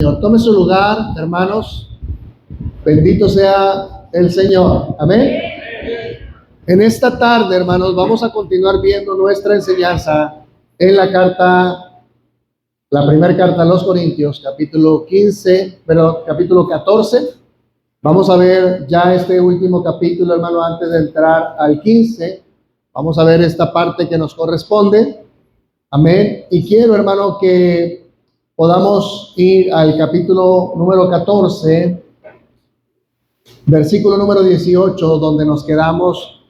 Señor, tome su lugar, hermanos. Bendito sea el Señor. Amén. En esta tarde, hermanos, vamos a continuar viendo nuestra enseñanza en la primera carta a los Corintios, capítulo 14. Vamos a ver ya este último capítulo, hermano, antes de entrar al 15. Vamos a ver esta parte que nos corresponde. Amén. Y quiero, hermano, que podamos ir al capítulo número 14, versículo número 18, donde nos quedamos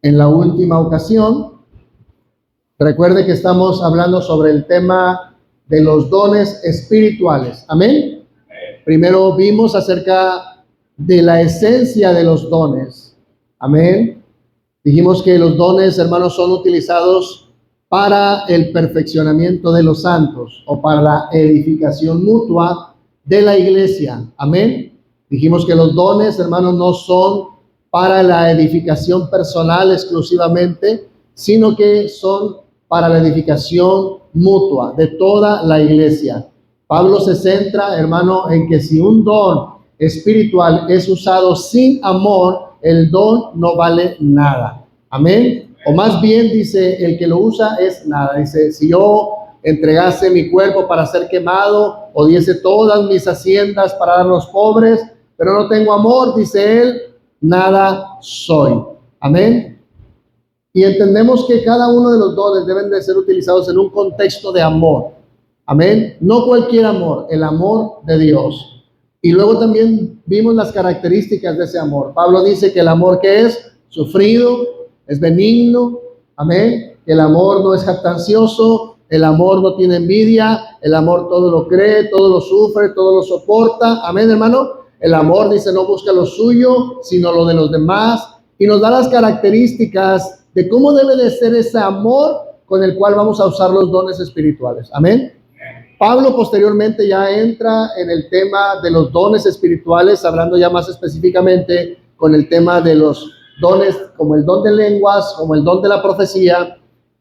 en la última ocasión. Recuerde que estamos hablando sobre el tema de los dones espirituales. Amén. Primero vimos acerca de la esencia de los dones. Amén. Dijimos que los dones, hermanos, son utilizados para el perfeccionamiento de los santos o para la edificación mutua de la iglesia. Amén. Dijimos que los dones, hermanos, no son para la edificación personal exclusivamente, sino que son para la edificación mutua de toda la iglesia. Pablo se centra, hermano, en que si un don espiritual es usado sin amor, el don no vale nada. Amén. O más bien dice, el que lo usa es nada. Dice, si yo entregase mi cuerpo para ser quemado o diese todas mis haciendas para dar a los pobres, pero no tengo amor, dice él, nada soy. Amén. Y entendemos que cada uno de los dones deben de ser utilizados en un contexto de amor. Amén. No cualquier amor, el amor de Dios. Y luego también vimos las características de ese amor. Pablo dice que el amor que es sufrido, es benigno. Amén. El amor no es jactancioso, el amor no tiene envidia, el amor todo lo cree, todo lo sufre, todo lo soporta. Amén, hermano. El amor, dice, no busca lo suyo, sino lo de los demás. Y nos da las características de cómo debe de ser ese amor con el cual vamos a usar los dones espirituales. Amén. Pablo posteriormente ya entra en el tema de los dones espirituales, hablando ya más específicamente con el tema de los dones, como el don de lenguas, como el don de la profecía.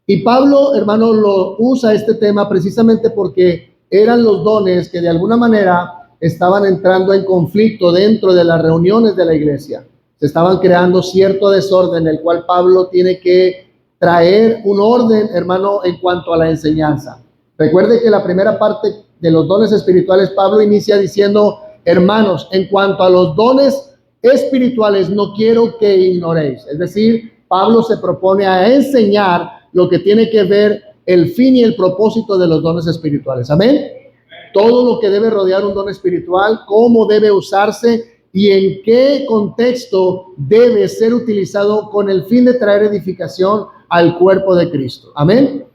Y Pablo, hermano, lo usa este tema precisamente porque eran los dones que de alguna manera estaban entrando en conflicto dentro de las reuniones de la iglesia. Se estaban creando cierto desorden, el cual Pablo tiene que traer un orden, hermano, en cuanto a la enseñanza. Recuerde que la primera parte de los dones espirituales, Pablo inicia diciendo, hermanos, en cuanto a los dones espirituales, no quiero que ignoréis. Es decir, Pablo se propone a enseñar lo que tiene que ver el fin y el propósito de los dones espirituales. Amén. Todo lo que debe rodear un don espiritual, cómo debe usarse y en qué contexto debe ser utilizado con el fin de traer edificación al cuerpo de Cristo. Amén.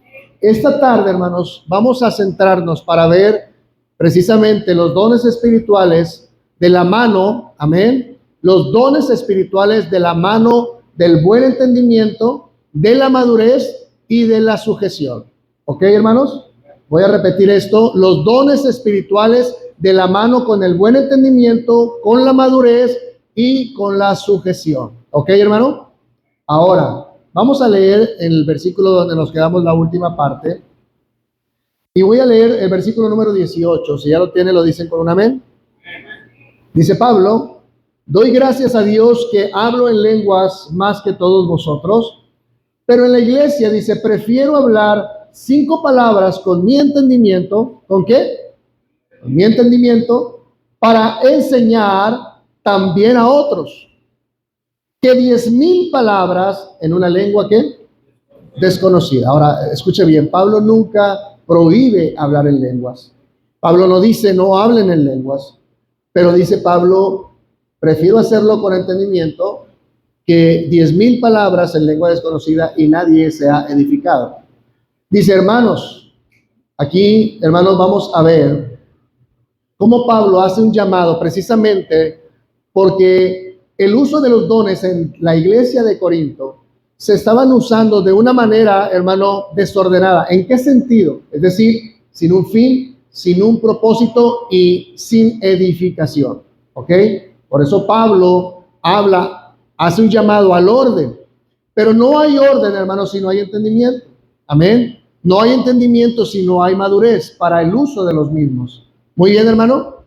Esta tarde, hermanos, vamos a centrarnos para ver precisamente los dones espirituales de la mano, amén, los dones espirituales de la mano del buen entendimiento, de la madurez y de la sujeción. ¿Ok, hermanos? Voy a repetir esto, los dones espirituales de la mano con el buen entendimiento, con la madurez y con la sujeción. ¿Ok, hermano? Ahora, vamos a leer el versículo donde nos quedamos la última parte. Y voy a leer el versículo número 18. Si ya lo tiene, lo dicen con un amén. Dice Pablo, doy gracias a Dios que hablo en lenguas más que todos vosotros, pero en la iglesia, dice, prefiero hablar 5 palabras con mi entendimiento. ¿Con qué? Con mi entendimiento, para enseñar también a otros, que 10,000 palabras en una lengua que desconocida. Ahora, escuche bien, Pablo nunca prohíbe hablar en lenguas. Pablo no dice no hablen en lenguas, pero dice Pablo, prefiero hacerlo con entendimiento que 10,000 palabras en lengua desconocida y nadie se ha edificado. Dice, hermanos, aquí, hermanos, vamos a ver cómo Pablo hace un llamado precisamente porque el uso de los dones en la iglesia de Corinto se estaban usando de una manera, hermano, desordenada. ¿En qué sentido? Es decir, sin un fin, sin un propósito y sin edificación. ¿Ok? Por eso Pablo hace un llamado al orden. Pero no hay orden, hermano, si no hay entendimiento. Amén. No hay entendimiento si no hay madurez para el uso de los mismos. Muy bien, hermano.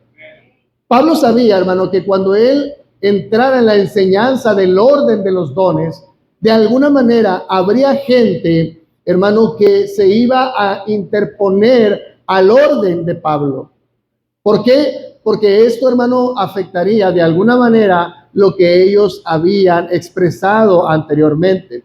Pablo sabía, hermano, que cuando él entrara en la enseñanza del orden de los dones, de alguna manera habría gente, hermano, que se iba a interponer al orden de Pablo. ¿Por qué? Porque esto, hermano, afectaría de alguna manera lo que ellos habían expresado anteriormente.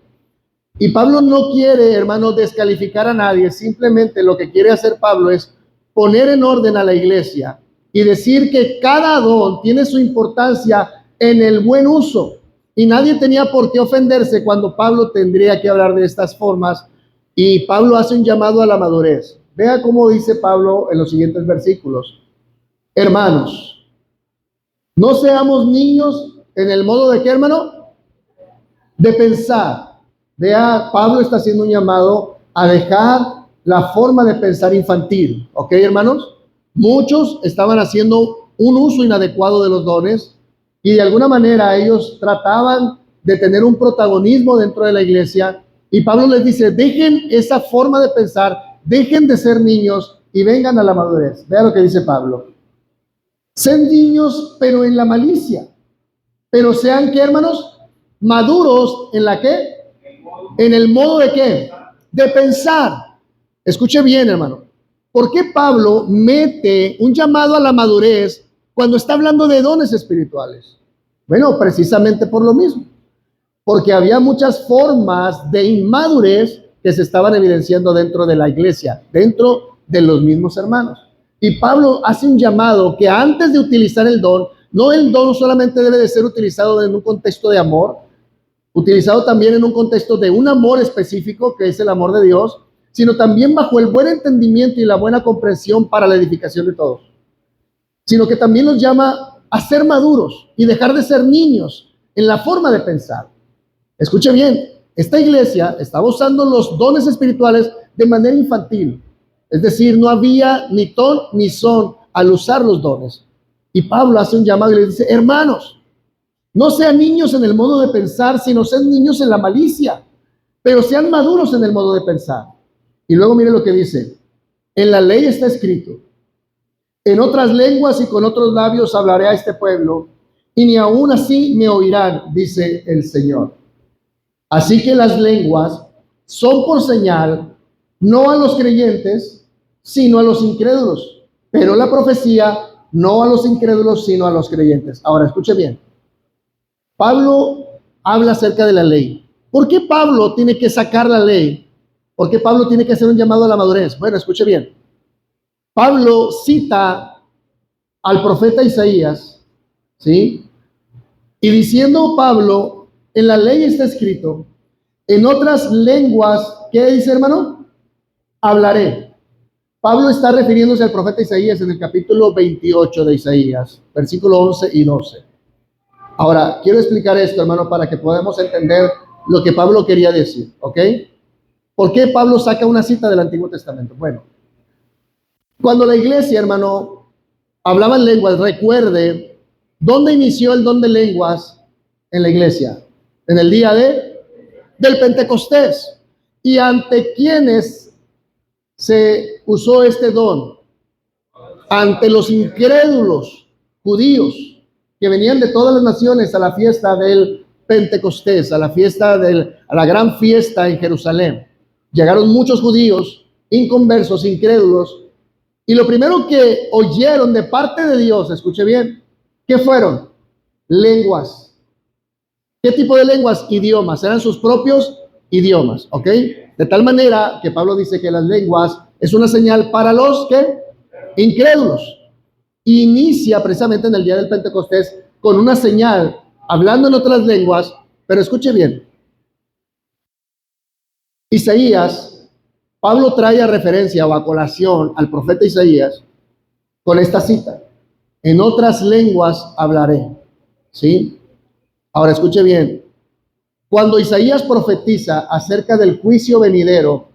Y Pablo no quiere, hermano, descalificar a nadie. Simplemente lo que quiere hacer Pablo es poner en orden a la iglesia y decir que cada don tiene su importancia en el buen uso. Y nadie tenía por qué ofenderse cuando Pablo tendría que hablar de estas formas. Y Pablo hace un llamado a la madurez. Vea cómo dice Pablo en los siguientes versículos. Hermanos, no seamos niños en el modo de qué, hermano, de pensar. Vea, Pablo está haciendo un llamado a dejar la forma de pensar infantil. ¿Ok, hermanos? Muchos estaban haciendo un uso inadecuado de los dones y de alguna manera ellos trataban de tener un protagonismo dentro de la iglesia. Y Pablo les dice, dejen esa forma de pensar, dejen de ser niños y vengan a la madurez. Vea lo que dice Pablo. Sean niños, pero en la malicia. Pero sean, ¿qué, hermanos? Maduros en la qué? En el modo de qué? De pensar. Escuche bien, hermano. ¿Por qué Pablo mete un llamado a la madurez cuando está hablando de dones espirituales? Bueno, precisamente por lo mismo. Porque había muchas formas de inmadurez que se estaban evidenciando dentro de la iglesia, dentro de los mismos hermanos. Y Pablo hace un llamado que antes de utilizar el don, no el don solamente debe de ser utilizado en un contexto de amor, utilizado también en un contexto de un amor específico, que es el amor de Dios, sino también bajo el buen entendimiento y la buena comprensión para la edificación de todos. Sino que también nos llama a ser maduros y dejar de ser niños en la forma de pensar. Escuche bien, esta iglesia estaba usando los dones espirituales de manera infantil. Es decir, no había ni ton ni son al usar los dones. Y Pablo hace un llamado y le dice, hermanos, no sean niños en el modo de pensar, sino sean niños en la malicia, pero sean maduros en el modo de pensar. Y luego mire lo que dice, en la ley está escrito, en otras lenguas y con otros labios hablaré a este pueblo, y ni aún así me oirán, dice el Señor. Así que las lenguas son por señal, no a los creyentes, sino a los incrédulos, pero la profecía no a los incrédulos, sino a los creyentes. Ahora, escuche bien. Pablo habla acerca de la ley. ¿Por qué Pablo tiene que sacar la ley? ¿Por qué Pablo tiene que hacer un llamado a la madurez? Bueno, escuche bien. Pablo cita al profeta Isaías, ¿sí? Y diciendo Pablo, en la ley está escrito, en otras lenguas, ¿qué dice, hermano? Hablaré. Pablo está refiriéndose al profeta Isaías en el capítulo 28 de Isaías, versículo 11 y 12. Ahora, quiero explicar esto, hermano, para que podamos entender lo que Pablo quería decir, ¿ok? ¿Por qué Pablo saca una cita del Antiguo Testamento? Bueno, cuando la iglesia, hermano, hablaba en lenguas, recuerde, ¿dónde inició el don de lenguas en la iglesia? En el día del Pentecostés. ¿Y ante quiénes se usó este don? Ante los incrédulos judíos que venían de todas las naciones a la fiesta del Pentecostés, a la gran fiesta en Jerusalén. Llegaron muchos judíos inconversos, incrédulos, y lo primero que oyeron de parte de Dios, escuche bien, ¿qué fueron? Lenguas. ¿Qué tipo de lenguas? Idiomas. Eran sus propios idiomas, ¿ok? De tal manera que Pablo dice que las lenguas es una señal para los que incrédulos. Inicia precisamente en el día del Pentecostés con una señal, hablando en otras lenguas, pero escuche bien. Isaías, Pablo trae a referencia o a colación al profeta Isaías con esta cita. En otras lenguas hablaré. ¿Sí? Ahora escuche bien. Cuando Isaías profetiza acerca del juicio venidero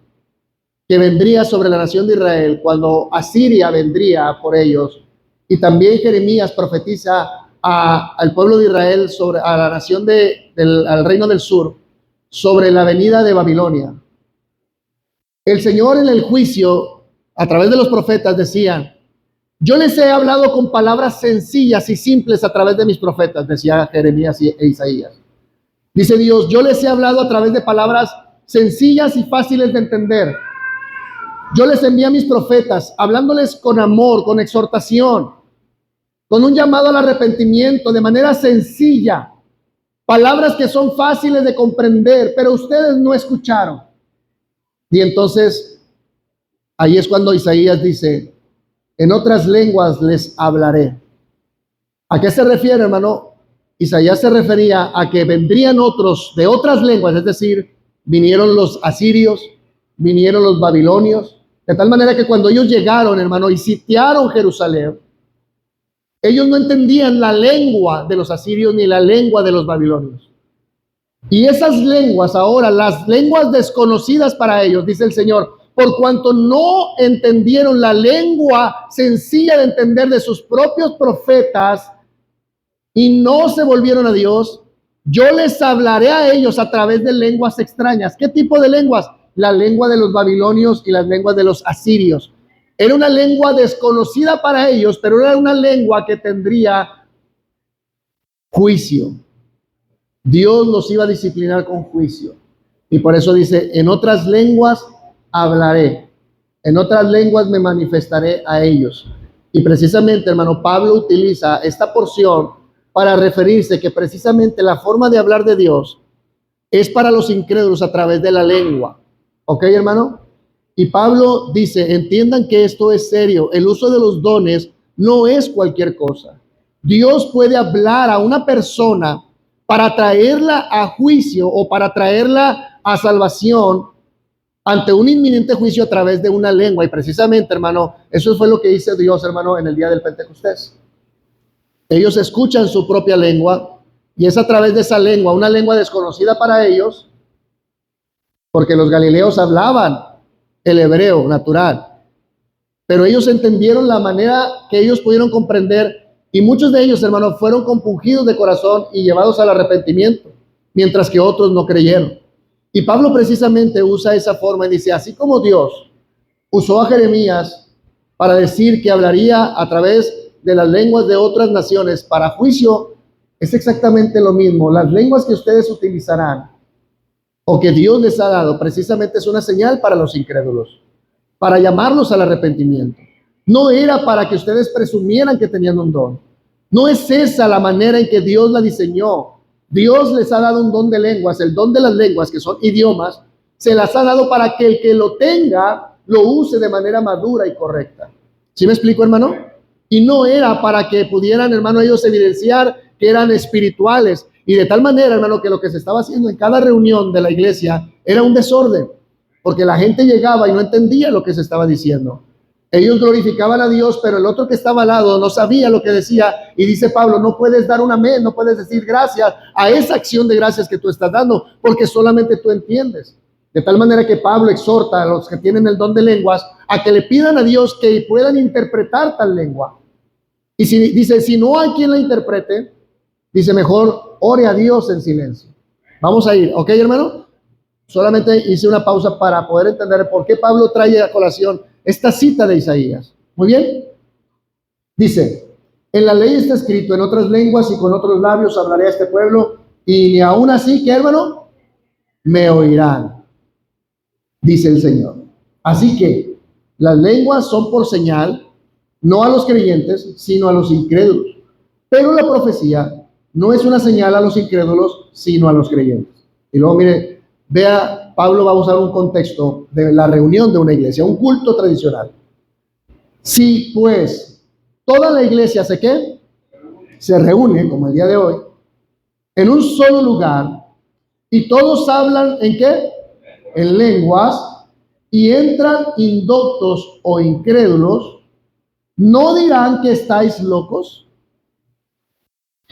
que vendría sobre la nación de Israel, cuando Asiria vendría por ellos, y también Jeremías profetiza al pueblo de Israel, a la nación al reino del sur, sobre la venida de Babilonia. El Señor en el juicio, a través de los profetas, decía, Yo les he hablado con palabras sencillas y simples a través de mis profetas, decía Jeremías e Isaías. Dice Dios, yo les he hablado a través de palabras sencillas y fáciles de entender. Yo les envié a mis profetas, hablándoles con amor, con exhortación, con un llamado al arrepentimiento de manera sencilla. Palabras que son fáciles de comprender, pero ustedes no escucharon. Y entonces, ahí es cuando Isaías dice, en otras lenguas les hablaré. ¿A qué se refiere, hermano? Isaías se refería a que vendrían otros de otras lenguas, es decir, vinieron los asirios, vinieron los babilonios, de tal manera que cuando ellos llegaron, hermano, y sitiaron Jerusalén, ellos no entendían la lengua de los asirios ni la lengua de los babilonios. Y esas lenguas ahora, las lenguas desconocidas para ellos, dice el Señor, por cuanto no entendieron la lengua sencilla de entender de sus propios profetas y no se volvieron a Dios, yo les hablaré a ellos a través de lenguas extrañas. ¿Qué tipo de lenguas? La lengua de los babilonios y las lenguas de los asirios. Era una lengua desconocida para ellos, pero era una lengua que tendría juicio. Dios los iba a disciplinar con juicio. Y por eso dice, en otras lenguas hablaré, en otras lenguas me manifestaré a ellos. Y precisamente, hermano, Pablo utiliza esta porción para referirse que precisamente la forma de hablar de Dios es para los incrédulos a través de la lengua. ¿Ok, hermano? Y Pablo dice, entiendan que esto es serio. El uso de los dones no es cualquier cosa. Dios puede hablar a una persona para traerla a juicio o para traerla a salvación ante un inminente juicio a través de una lengua. Y precisamente, hermano, eso fue lo que hizo Dios, hermano, en el día del Pentecostés. Ellos escuchan su propia lengua y es a través de esa lengua, una lengua desconocida para ellos, porque los galileos hablaban el hebreo natural, pero ellos entendieron la manera que ellos pudieron comprender y muchos de ellos, hermanos, fueron compungidos de corazón y llevados al arrepentimiento, mientras que otros no creyeron. Y Pablo precisamente usa esa forma y dice, así como Dios usó a Jeremías para decir que hablaría a través de las lenguas de otras naciones para juicio, es exactamente lo mismo. Las lenguas que ustedes utilizarán o que Dios les ha dado precisamente es una señal para los incrédulos, para llamarlos al arrepentimiento. No era para que ustedes presumieran que tenían un don. No es esa la manera en que Dios la diseñó. Dios les ha dado un don de lenguas, el don de las lenguas, que son idiomas, se las ha dado para que el que lo tenga lo use de manera madura y correcta. ¿Sí me explico, hermano? Y no era para que pudieran, hermano, ellos evidenciar que eran espirituales. Y de tal manera, hermano, que lo que se estaba haciendo en cada reunión de la iglesia era un desorden, porque la gente llegaba y no entendía lo que se estaba diciendo. Ellos glorificaban a Dios, pero el otro que estaba al lado no sabía lo que decía. Y dice Pablo, no puedes dar un amén, no puedes decir gracias a esa acción de gracias que tú estás dando, porque solamente tú entiendes. De tal manera que Pablo exhorta a los que tienen el don de lenguas a que le pidan a Dios que puedan interpretar tal lengua. Y si dice, si no hay quien la interprete, dice, mejor ore a Dios en silencio. Vamos a ir, ¿ok, hermano? Solamente hice una pausa para poder entender por qué Pablo trae a colación esta cita de Isaías. Muy bien. Dice, en la ley está escrito, en otras lenguas y con otros labios hablaré a este pueblo, y ni aún así, ¿qué, hermano? Me oirán, dice el Señor. Así que las lenguas son por señal, no a los creyentes, sino a los incrédulos. Pero la profecía no es una señal a los incrédulos, sino a los creyentes. Y luego, mire, vea, Pablo va a usar un contexto de la reunión de una iglesia, un culto tradicional. Si pues toda la iglesia se reúne, como el día de hoy, en un solo lugar, y todos hablan ¿en qué? En lenguas, y entran indoctos o incrédulos, ¿no dirán que estáis locos?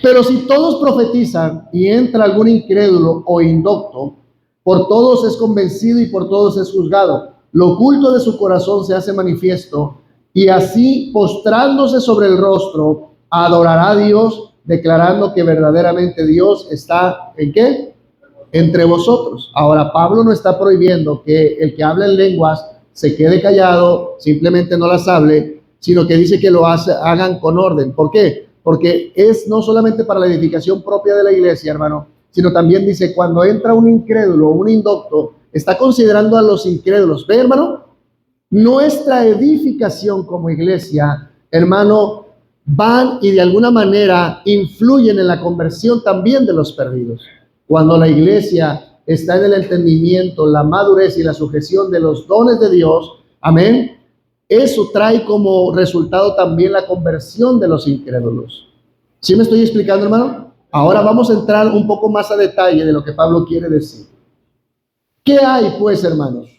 Pero si todos profetizan y entra algún incrédulo o indocto, por todos es convencido y por todos es juzgado. Lo oculto de su corazón se hace manifiesto, y así, postrándose sobre el rostro, adorará a Dios, declarando que verdaderamente Dios está ¿en qué? Entre vosotros. Ahora, Pablo no está prohibiendo que el que habla en lenguas se quede callado, simplemente no las hable, sino que dice que hagan con orden. ¿Por qué? Porque es no solamente para la edificación propia de la iglesia, hermano, sino también dice, cuando entra un incrédulo, un indocto, está considerando a los incrédulos. ¿Ve, hermano? Nuestra edificación como iglesia, hermano, van y de alguna manera influyen en la conversión también de los perdidos. Cuando la iglesia está en el entendimiento, la madurez y la sujeción de los dones de Dios, amén, eso trae como resultado también la conversión de los incrédulos. ¿Sí me estoy explicando, hermano? Ahora vamos a entrar un poco más a detalle de lo que Pablo quiere decir. ¿Qué hay, pues, hermanos?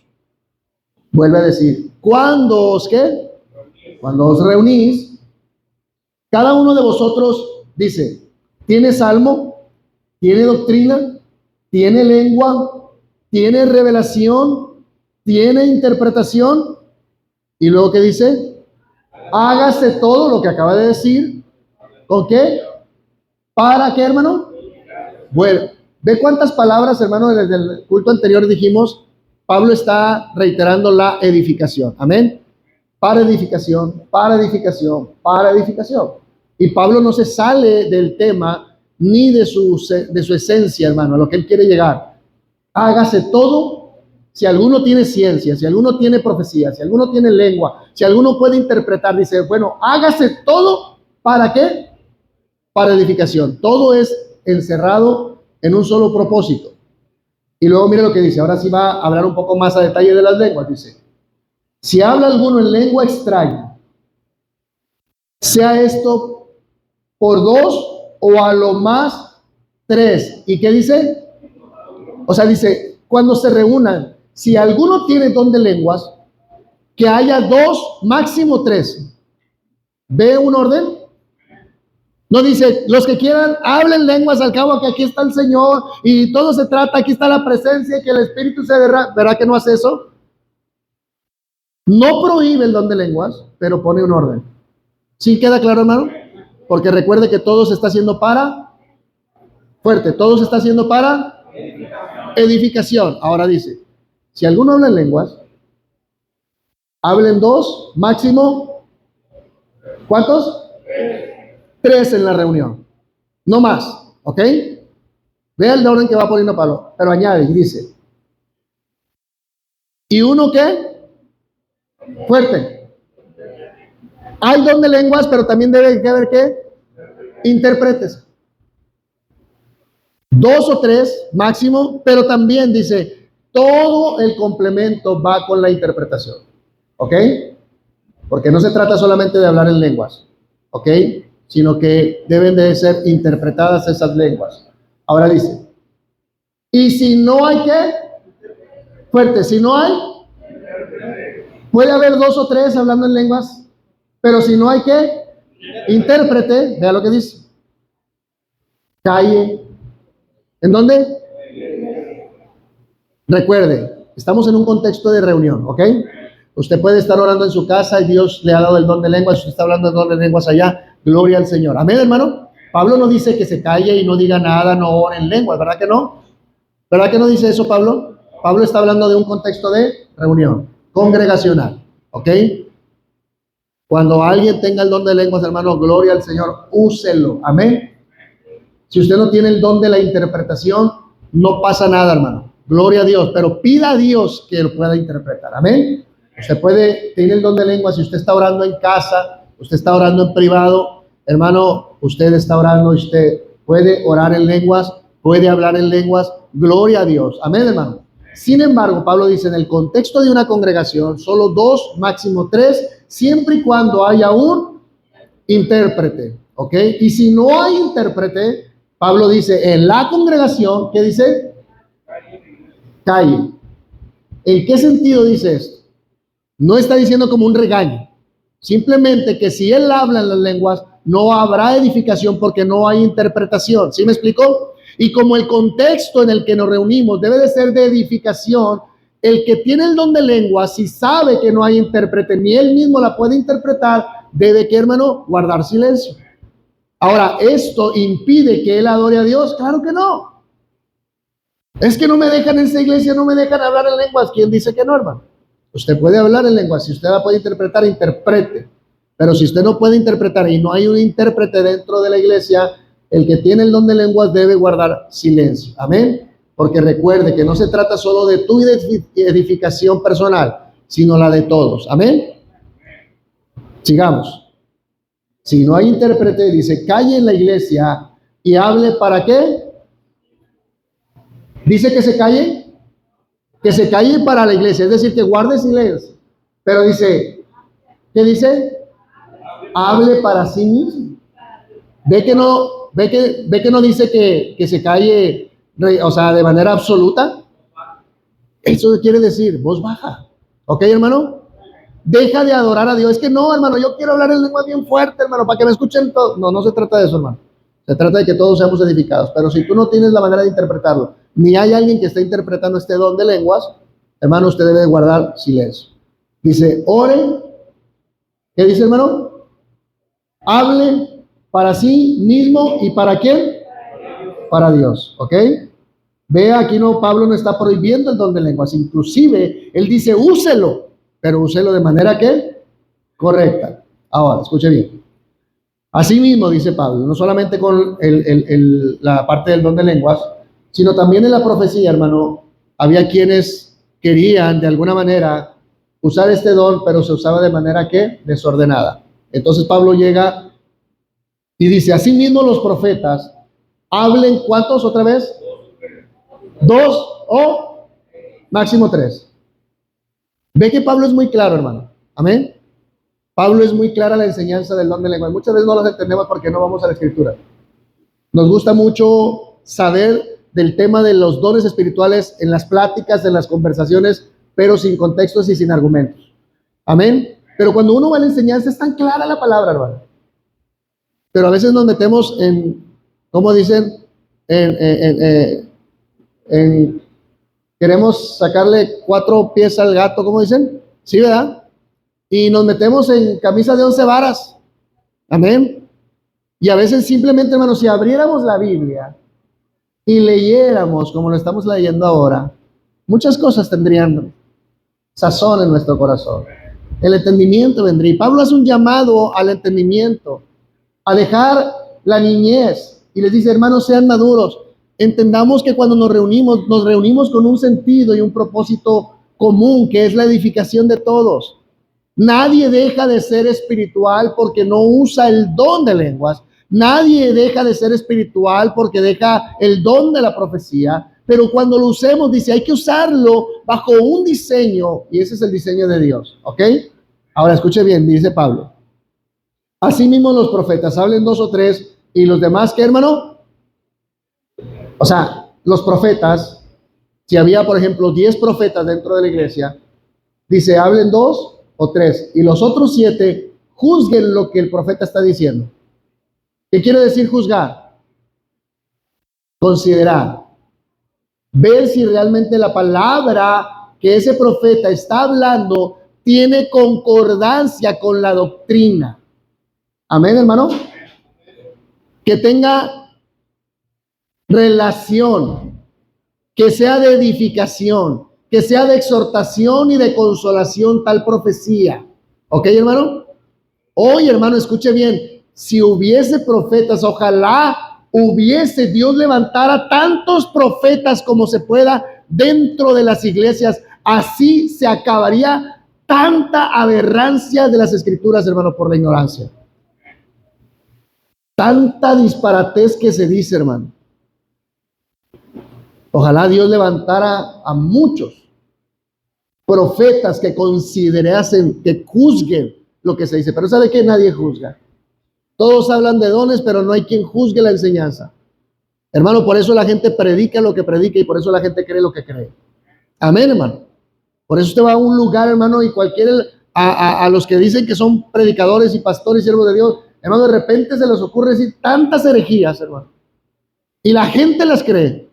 Vuelve a decir, cuando os reunís, cada uno de vosotros dice, ¿tiene salmo? ¿Tiene doctrina? ¿Tiene lengua? ¿Tiene revelación? ¿Tiene interpretación? Y luego, ¿qué dice? Hágase todo lo que acaba de decir. ¿Con qué? ¿Para qué, hermano? Bueno, ¿ve cuántas palabras, hermano, desde el culto anterior dijimos? Pablo está reiterando la edificación. Amén. Para edificación, para edificación, para edificación. Y Pablo no se sale del tema ni de su esencia, hermano, a lo que él quiere llegar. Hágase todo. Si alguno tiene ciencia, si alguno tiene profecía, si alguno tiene lengua, si alguno puede interpretar, dice, bueno, hágase todo. ¿Para qué? Para edificación. Todo es encerrado en un solo propósito. Y luego mire lo que dice. Ahora sí va a hablar un poco más a detalle de las lenguas. Dice, si habla alguno en lengua extraña, sea esto por 2 o a lo más 3. ¿Y qué dice? O sea, dice, cuando se reúnan, si alguno tiene don de lenguas, que haya 2, máximo 3. ¿Ve un orden? No dice, los que quieran, hablen lenguas, al cabo que aquí está el Señor y todo se trata, aquí está la presencia, que el Espíritu se derrama. ¿Verdad que no hace eso? No prohíbe el don de lenguas, pero pone un orden. ¿Sí queda claro, hermano? Porque recuerde que todo se está haciendo para, fuerte, todo se está haciendo para edificación. Ahora dice, si alguno habla en lenguas, hablen 2, máximo, ¿cuántos? 3 en la reunión, no más, ¿ok? Vea el orden que va poniendo Pablo, pero añade y dice, ¿y uno qué? Fuerte. Hay don de lenguas, pero también debe haber ¿qué? Intérpretes. 2 o 3 máximo, pero también dice, todo el complemento va con la interpretación, ¿ok? Porque no se trata solamente de hablar en lenguas, ¿ok? Sino que deben de ser interpretadas esas lenguas. Ahora dice, y si no hay ¿qué? Fuerte, si no hay, puede haber 2 o 3 hablando en lenguas, pero si no hay ¿qué? Intérprete, vea lo que dice. Calle. ¿En dónde? Recuerde, estamos en un contexto de reunión, ¿ok? Usted puede estar orando en su casa y Dios le ha dado el don de lenguas. Usted está hablando del don de lenguas allá. Gloria al Señor. Amén, hermano. Pablo no dice que se calle y no diga nada, no ore en lenguas, ¿verdad que no? ¿Verdad que no dice eso Pablo? Pablo está hablando de un contexto de reunión, congregacional, ¿ok? Cuando alguien tenga el don de lenguas, hermano, gloria al Señor, úselo. Amén. Si usted no tiene el don de la interpretación, no pasa nada, hermano. Gloria a Dios, pero pida a Dios que lo pueda interpretar. Amén. Usted tiene el don de lengua. Si usted está orando en casa, usted está orando en privado, hermano, usted está orando y usted puede orar en lenguas, puede hablar en lenguas. Gloria a Dios. Amén, hermano. Sin embargo, Pablo dice, en el contexto de una congregación, solo 2, máximo 3, siempre y cuando haya un intérprete, ¿ok? Y si no hay intérprete, Pablo dice, en la congregación, ¿qué dice? Calle. ¿En qué sentido dice esto? No está diciendo como un regaño. Simplemente que si él habla en las lenguas, no habrá edificación porque no hay interpretación. ¿Sí me explicó? Y como el contexto en el que nos reunimos debe de ser de edificación, el que tiene el don de lenguas, si sabe que no hay intérprete, ni él mismo la puede interpretar, debe que, hermano, guardar silencio. Ahora, ¿esto impide que él adore a Dios? Claro que no. Es que no me dejan en esa iglesia, no me dejan hablar en lenguas. ¿Quién dice que no, hermano? Usted puede hablar en lenguas. Si usted la puede interpretar, interprete. Pero si usted no puede interpretar y no hay un intérprete dentro de la iglesia, el que tiene el don de lenguas debe guardar silencio. Amén. Porque recuerde que no se trata solo de tu edificación personal, sino la de todos. Amén. Sigamos. Si no hay intérprete, dice, calle en la iglesia y hable ¿para qué? Dice que se calle para la iglesia, es decir, que guarde silencio. Pero dice, ¿qué dice? Hable para sí mismo. Ve que no dice que se calle, o sea, de manera absoluta. Eso quiere decir voz baja. ¿Ok, hermano? Deja de adorar a Dios. Es que no, hermano, yo quiero hablar en lengua bien fuerte, hermano, para que me escuchen todos. No, no se trata de eso, hermano. Se trata de que todos seamos edificados. Pero si tú no tienes la manera de interpretarlo, ni hay alguien que esté interpretando este don de lenguas, hermano, usted debe guardar silencio. Dice, ore. ¿Qué dice, hermano? Hable para sí mismo y ¿para quién? Para Dios, ¿ok? Vea, aquí no, Pablo no está prohibiendo el don de lenguas. Inclusive, él dice, úselo, pero úselo de manera que correcta. Ahora, escuche bien. Asimismo, dice Pablo, no solamente con la parte del don de lenguas, sino también en la profecía, hermano, había quienes querían de alguna manera usar este don, pero se usaba de manera que desordenada. Entonces Pablo llega y dice, asimismo los profetas hablen, ¿cuántos otra vez? 2 o máximo 3. Ve que Pablo es muy claro, hermano. Amén. Pablo es muy clara la enseñanza del don de lengua. Muchas veces no las entendemos porque no vamos a la escritura. Nos gusta mucho saber del tema de los dones espirituales en las pláticas, en las conversaciones, pero sin contextos y sin argumentos. Amén. Pero cuando uno va a la enseñanza es tan clara la palabra, hermano. Pero a veces nos metemos en, ¿cómo dicen? Queremos sacarle 4 pies al gato, ¿cómo dicen? Sí, ¿verdad? Y nos metemos en camisa de 11 varas. Amén. Y a veces simplemente, hermano, si abriéramos la Biblia y leyéramos como lo estamos leyendo ahora, muchas cosas tendrían sazón en nuestro corazón. El entendimiento vendría. Y Pablo hace un llamado al entendimiento, a dejar la niñez. Y les dice, hermanos, sean maduros. Entendamos que cuando nos reunimos con un sentido y un propósito común, que es la edificación de todos. Nadie deja de ser espiritual porque no usa el don de lenguas. Nadie deja de ser espiritual porque deja el don de la profecía. Pero cuando lo usemos, dice, hay que usarlo bajo un diseño, y ese es el diseño de Dios. ¿Ok? Ahora escuche bien, dice Pablo. Asimismo los profetas hablen 2 o 3, y los demás, ¿qué, hermano? O sea, los profetas, si había, por ejemplo, 10 profetas dentro de la iglesia, dice, hablen 2 o 3, y los otros 7 juzguen lo que el profeta está diciendo. ¿Qué quiere decir juzgar? Considerar. Ver si realmente la palabra que ese profeta está hablando tiene concordancia con la doctrina. Amén, hermano. Que tenga relación, que sea de edificación, que sea de exhortación y de consolación tal profecía. ¿Ok, hermano? Hoy, hermano, escuche bien, si hubiese profetas, ojalá hubiese, Dios levantara tantos profetas como se pueda dentro de las iglesias, así se acabaría tanta aberrancia de las escrituras, hermano, por la ignorancia. Tanta disparatez que se dice, hermano. Ojalá Dios levantara a muchos profetas que considerasen, que juzguen lo que se dice. Pero ¿sabe qué? Nadie juzga. Todos hablan de dones, pero no hay quien juzgue la enseñanza. Hermano, por eso la gente predica lo que predica y por eso la gente cree lo que cree. Amén, hermano. Por eso usted va a un lugar, hermano, y a los que dicen que son predicadores y pastores y siervos de Dios, hermano, de repente se les ocurre decir tantas herejías, hermano. Y la gente las cree.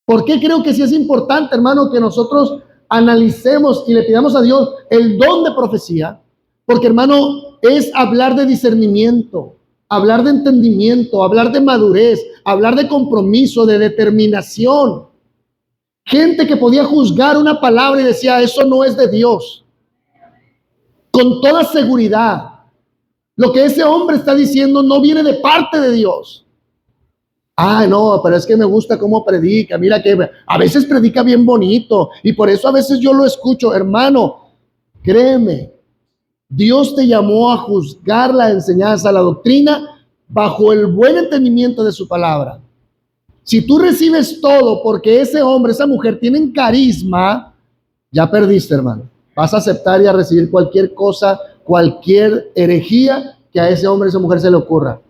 ¿Por qué creo que sí es importante, hermano, que nosotros analicemos y le pidamos a Dios el don de profecía? Porque, hermano, es hablar de discernimiento, hablar de entendimiento, hablar de madurez, hablar de compromiso, de determinación. Gente que podía juzgar una palabra y decía, eso no es de Dios. con toda seguridad. Lo que ese hombre está diciendo no viene de parte de Dios. No, pero es que me gusta cómo predica. Mira que a veces predica bien bonito y por eso a veces yo lo escucho. Hermano, créeme, Dios te llamó a juzgar la enseñanza, la doctrina, bajo el buen entendimiento de su palabra. Si tú recibes todo porque ese hombre, esa mujer tienen carisma, ya perdiste, hermano. Vas a aceptar y a recibir cualquier cosa, cualquier herejía que a ese hombre, esa mujer se le ocurra.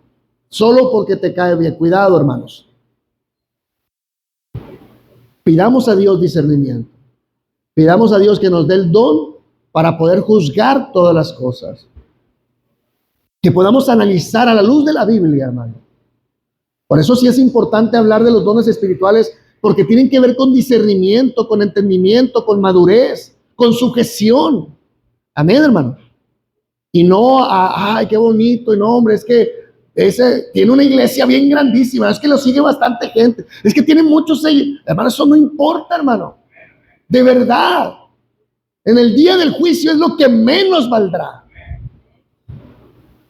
Solo porque te cae bien. Cuidado, hermanos. Pidamos a Dios discernimiento. Pidamos a Dios que nos dé el don para poder juzgar todas las cosas. Que podamos analizar a la luz de la Biblia, hermano. Por eso sí es importante hablar de los dones espirituales, porque tienen que ver con discernimiento, con entendimiento, con madurez, con sujeción. Amén, hermano. Y no, ay, qué bonito, y no, hombre, es que ese tiene una iglesia bien grandísima, es que lo sigue bastante gente, es que tiene muchos seguidores. Hermano, eso no importa, hermano. De verdad, en el día del juicio es lo que menos valdrá.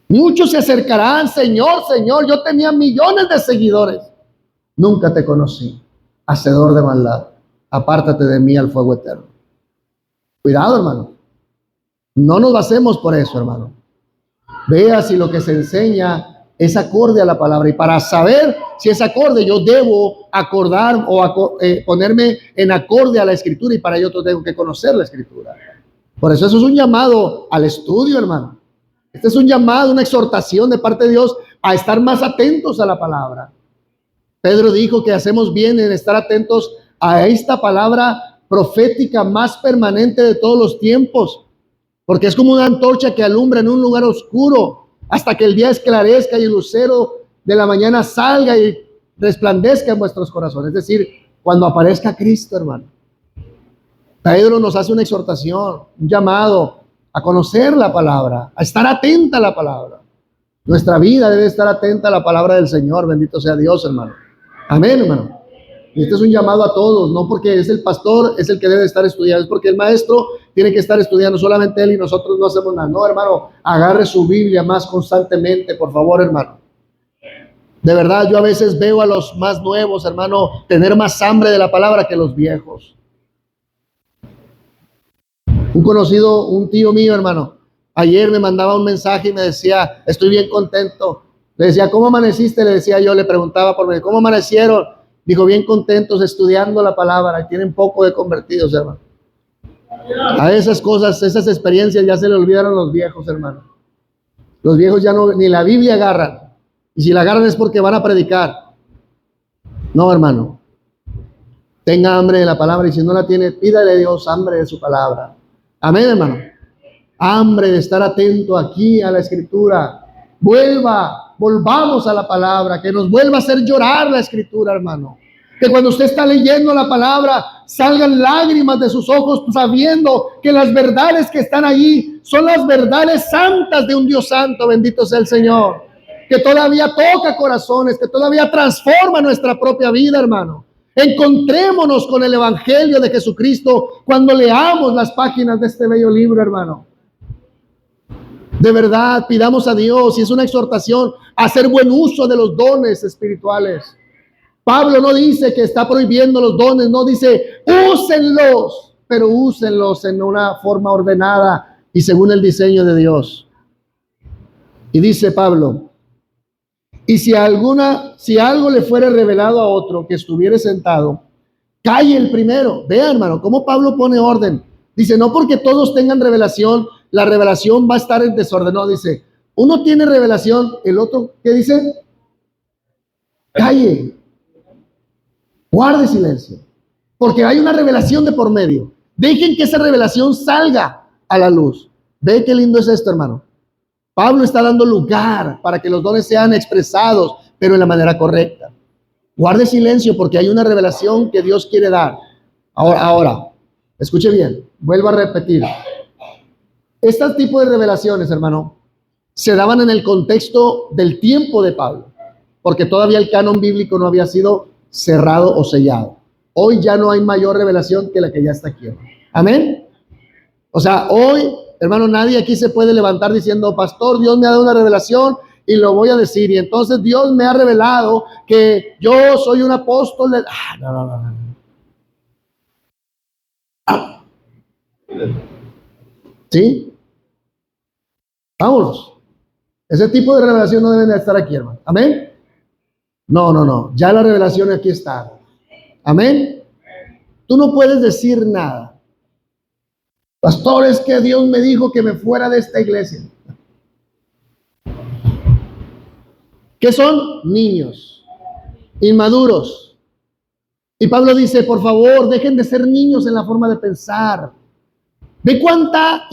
Muchos se acercarán, Señor, Señor, yo tenía millones de seguidores. Nunca te conocí, hacedor de maldad. Apártate de mí al fuego eterno. Cuidado, hermano. No nos basemos por eso, hermano. Vea si lo que se enseña es acorde a la palabra. Y para saber si es acorde, yo debo acordar o ponerme en acorde a la Escritura. Y para ello tengo que conocer la Escritura. Por eso es un llamado al estudio, hermano. Este es un llamado, una exhortación de parte de Dios a estar más atentos a la palabra. Pedro dijo que hacemos bien en estar atentos a esta palabra profética más permanente de todos los tiempos, porque es como una antorcha que alumbra en un lugar oscuro hasta que el día esclarezca y el lucero de la mañana salga y resplandezca en vuestros corazones. Es decir, cuando aparezca Cristo, hermano. Pedro nos hace una exhortación, un llamado a conocer la palabra, a estar atenta a la palabra. Nuestra vida debe estar atenta a la palabra del Señor. Bendito sea Dios, hermano. Amén, hermano. Y este es un llamado a todos, no porque es el pastor, es el que debe estar estudiando, es porque el maestro tiene que estar estudiando, solamente él y nosotros no hacemos nada. No, hermano, agarre su Biblia más constantemente, por favor, hermano. De verdad, yo a veces veo a los más nuevos, hermano, tener más hambre de la palabra que los viejos. Un conocido, un tío mío, hermano, ayer me mandaba un mensaje y me decía, estoy bien contento. Le decía, ¿cómo amaneciste? Le decía yo, le preguntaba por mí, ¿cómo amanecieron? Dijo, bien contentos estudiando la palabra. Y tienen poco de convertidos, hermano. A esas cosas, esas experiencias ya se le olvidaron los viejos, hermano. Los viejos ya no, ni la Biblia agarran. Y si la agarran es porque van a predicar. No, hermano. Tenga hambre de la palabra y si no la tiene, pídale a Dios hambre de su palabra. Amén, hermano. Hambre de estar atento aquí a la Escritura. Volvamos a la palabra, que nos vuelva a hacer llorar la Escritura, hermano. Que cuando usted está leyendo la palabra, salgan lágrimas de sus ojos, sabiendo que las verdades que están allí son las verdades santas de un Dios santo. Bendito sea el Señor. Que todavía toca corazones, que todavía transforma nuestra propia vida, hermano. Encontrémonos con el Evangelio de Jesucristo cuando leamos las páginas de este bello libro, hermano. De verdad, pidamos a Dios, y es una exhortación a hacer buen uso de los dones espirituales. Pablo no dice que está prohibiendo los dones, no dice úsenlos, pero úsenlos en una forma ordenada y según el diseño de Dios. Y dice Pablo, y si algo le fuera revelado a otro que estuviera sentado, calle el primero. Vea, hermano, cómo Pablo pone orden. Dice, no porque todos tengan revelación, la revelación va a estar en desorden. No, dice, uno tiene revelación, el otro, ¿qué dice? Calle. Guarde silencio. Porque hay una revelación de por medio. Dejen que esa revelación salga a la luz. Ve qué lindo es esto, hermano. Pablo está dando lugar para que los dones sean expresados, pero en la manera correcta. Guarde silencio porque hay una revelación que Dios quiere dar. Ahora, escuche bien, vuelvo a repetir. Este tipo de revelaciones, hermano, se daban en el contexto del tiempo de Pablo, porque todavía el canon bíblico no había sido cerrado o sellado. Hoy ya no hay mayor revelación que la que ya está aquí. Amén. O sea, hoy Hermano, nadie aquí se puede levantar diciendo, pastor, Dios me ha dado una revelación y lo voy a decir. Y entonces Dios me ha revelado que yo soy un apóstol. No. ¿Sí? Vámonos. Ese tipo de revelación no deben de estar aquí, hermano. ¿Amén? No. Ya la revelación aquí está. ¿Amén? Tú no puedes decir nada. Pastor, es que Dios me dijo que me fuera de esta iglesia. ¿Qué son? Niños, inmaduros. Y Pablo dice, por favor, dejen de ser niños en la forma de pensar. ¿Ve cuánta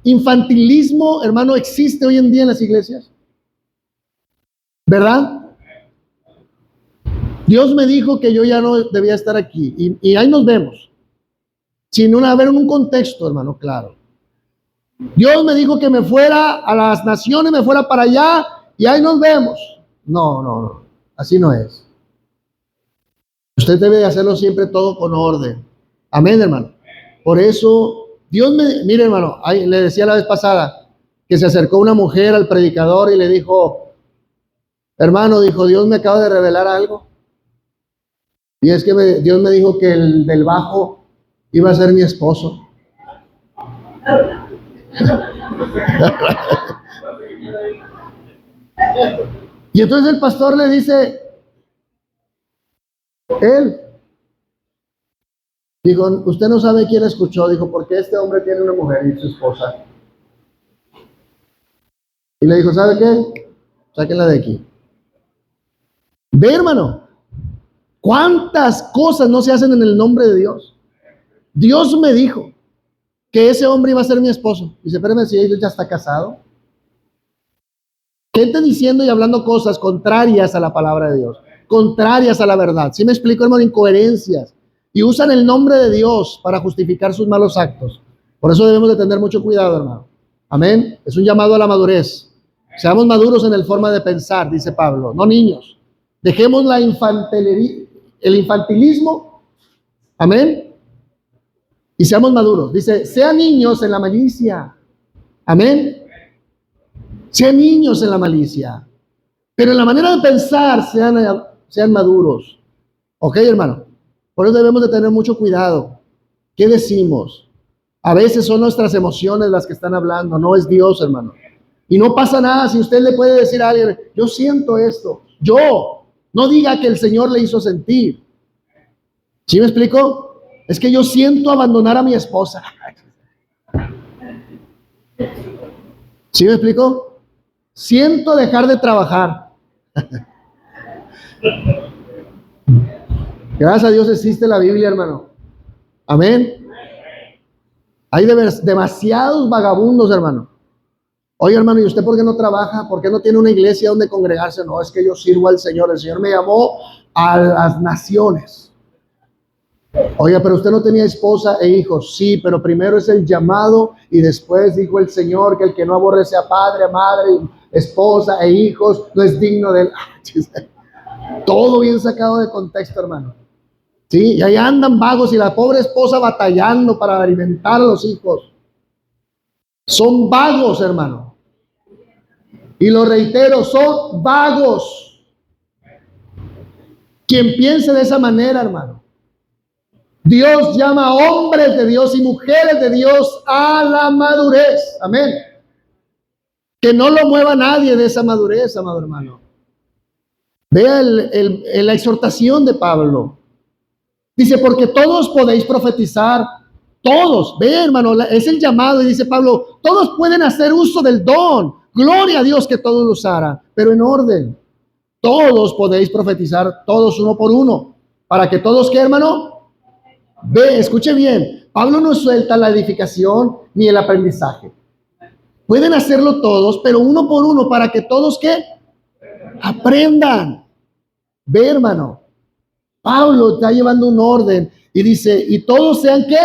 infantilismo, hermano, existe hoy en día en las iglesias? ¿Verdad? Dios me dijo que yo ya no debía estar aquí. Y ahí nos vemos. Sin haber un contexto, hermano, claro. Dios me dijo que me fuera a las naciones, me fuera para allá, y ahí nos vemos. No. Así no es. Usted debe de hacerlo siempre todo con orden. Amén, hermano. Por eso, mire, hermano, le decía la vez pasada que se acercó una mujer al predicador y le dijo, hermano, dijo, Dios me acaba de revelar algo. Y es que Dios me dijo que el del bajo iba a ser mi esposo. Y entonces el pastor le dice, dijo, usted no sabe quién escuchó, dijo, porque este hombre tiene una mujer y su esposa. Y le dijo, ¿sabe qué? Sáquenla de aquí. Ve, hermano, cuántas cosas no se hacen en el nombre de Dios. Dios me dijo que ese hombre iba a ser mi esposo. Dice, espérame, si él ya está casado. Gente diciendo y hablando cosas contrarias a la palabra de Dios, contrarias a la verdad. ¿Sí me explico, hermano? Incoherencias. Y usan el nombre de Dios para justificar sus malos actos. Por eso debemos de tener mucho cuidado, hermano. Amén. Es un llamado a la madurez. Seamos maduros en la forma de pensar, dice Pablo, no niños. Dejemos el infantilismo. Amén. Y seamos maduros. Dice, sean niños en la malicia. Amén. Sean niños en la malicia. Pero en la manera de pensar, sean maduros. ¿Ok, hermano? Por eso debemos de tener mucho cuidado. ¿Qué decimos? A veces son nuestras emociones las que están hablando, no es Dios, hermano. Y no pasa nada si usted le puede decir a alguien, yo siento esto. No diga que el Señor le hizo sentir. ¿Sí me explico? Es que yo siento abandonar a mi esposa. ¿Sí me explico? Siento dejar de trabajar. Gracias a Dios existe la Biblia, hermano. Amén. Hay demasiados vagabundos, hermano. Oye, hermano, ¿y usted por qué no trabaja? ¿Por qué no tiene una iglesia donde congregarse? No, es que yo sirvo al Señor. El Señor me llamó a las naciones. Oiga, pero usted no tenía esposa e hijos. Sí, pero primero es el llamado y después dijo el Señor que el que no aborrece a padre, madre, esposa e hijos no es digno de él. Todo bien sacado de contexto, hermano. Sí, y ahí andan vagos y la pobre esposa batallando para alimentar a los hijos. Son vagos, hermano. Y lo reitero, son vagos. Quien piense de esa manera, hermano. Dios llama a hombres de Dios y mujeres de Dios a la madurez. Amén. Que no lo mueva nadie de esa madurez, amado hermano. Vea la exhortación de Pablo. Dice, porque todos podéis profetizar. Todos. Ve, hermano, es el llamado. Y dice Pablo, todos pueden hacer uso del don. Gloria a Dios que todos lo usaran, pero en orden. Todos podéis profetizar, todos uno por uno. Para que todos, ¿qué, hermano? Ve, escuche bien. Pablo no suelta la edificación ni el aprendizaje. Pueden hacerlo todos, pero uno por uno, para que todos, ¿qué? Aprendan. Ve, hermano. Pablo está llevando un orden y dice, y todos sean, ¿qué?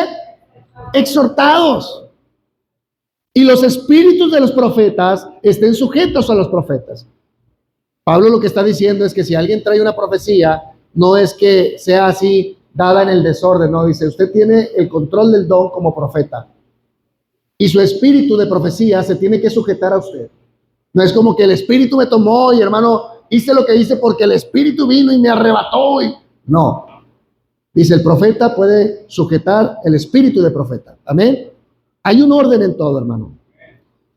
Exhortados. Y los espíritus de los profetas estén sujetos a los profetas. Pablo lo que está diciendo es que si alguien trae una profecía, no es que sea así dada en el desorden, no, dice, usted tiene el control del don como profeta. Y su espíritu de profecía se tiene que sujetar a usted. No es como que el espíritu me tomó y hermano, hice lo que hice porque el espíritu vino y me arrebató. No. Dice, el profeta puede sujetar el espíritu de profeta. Amén. Hay un orden en todo, hermano.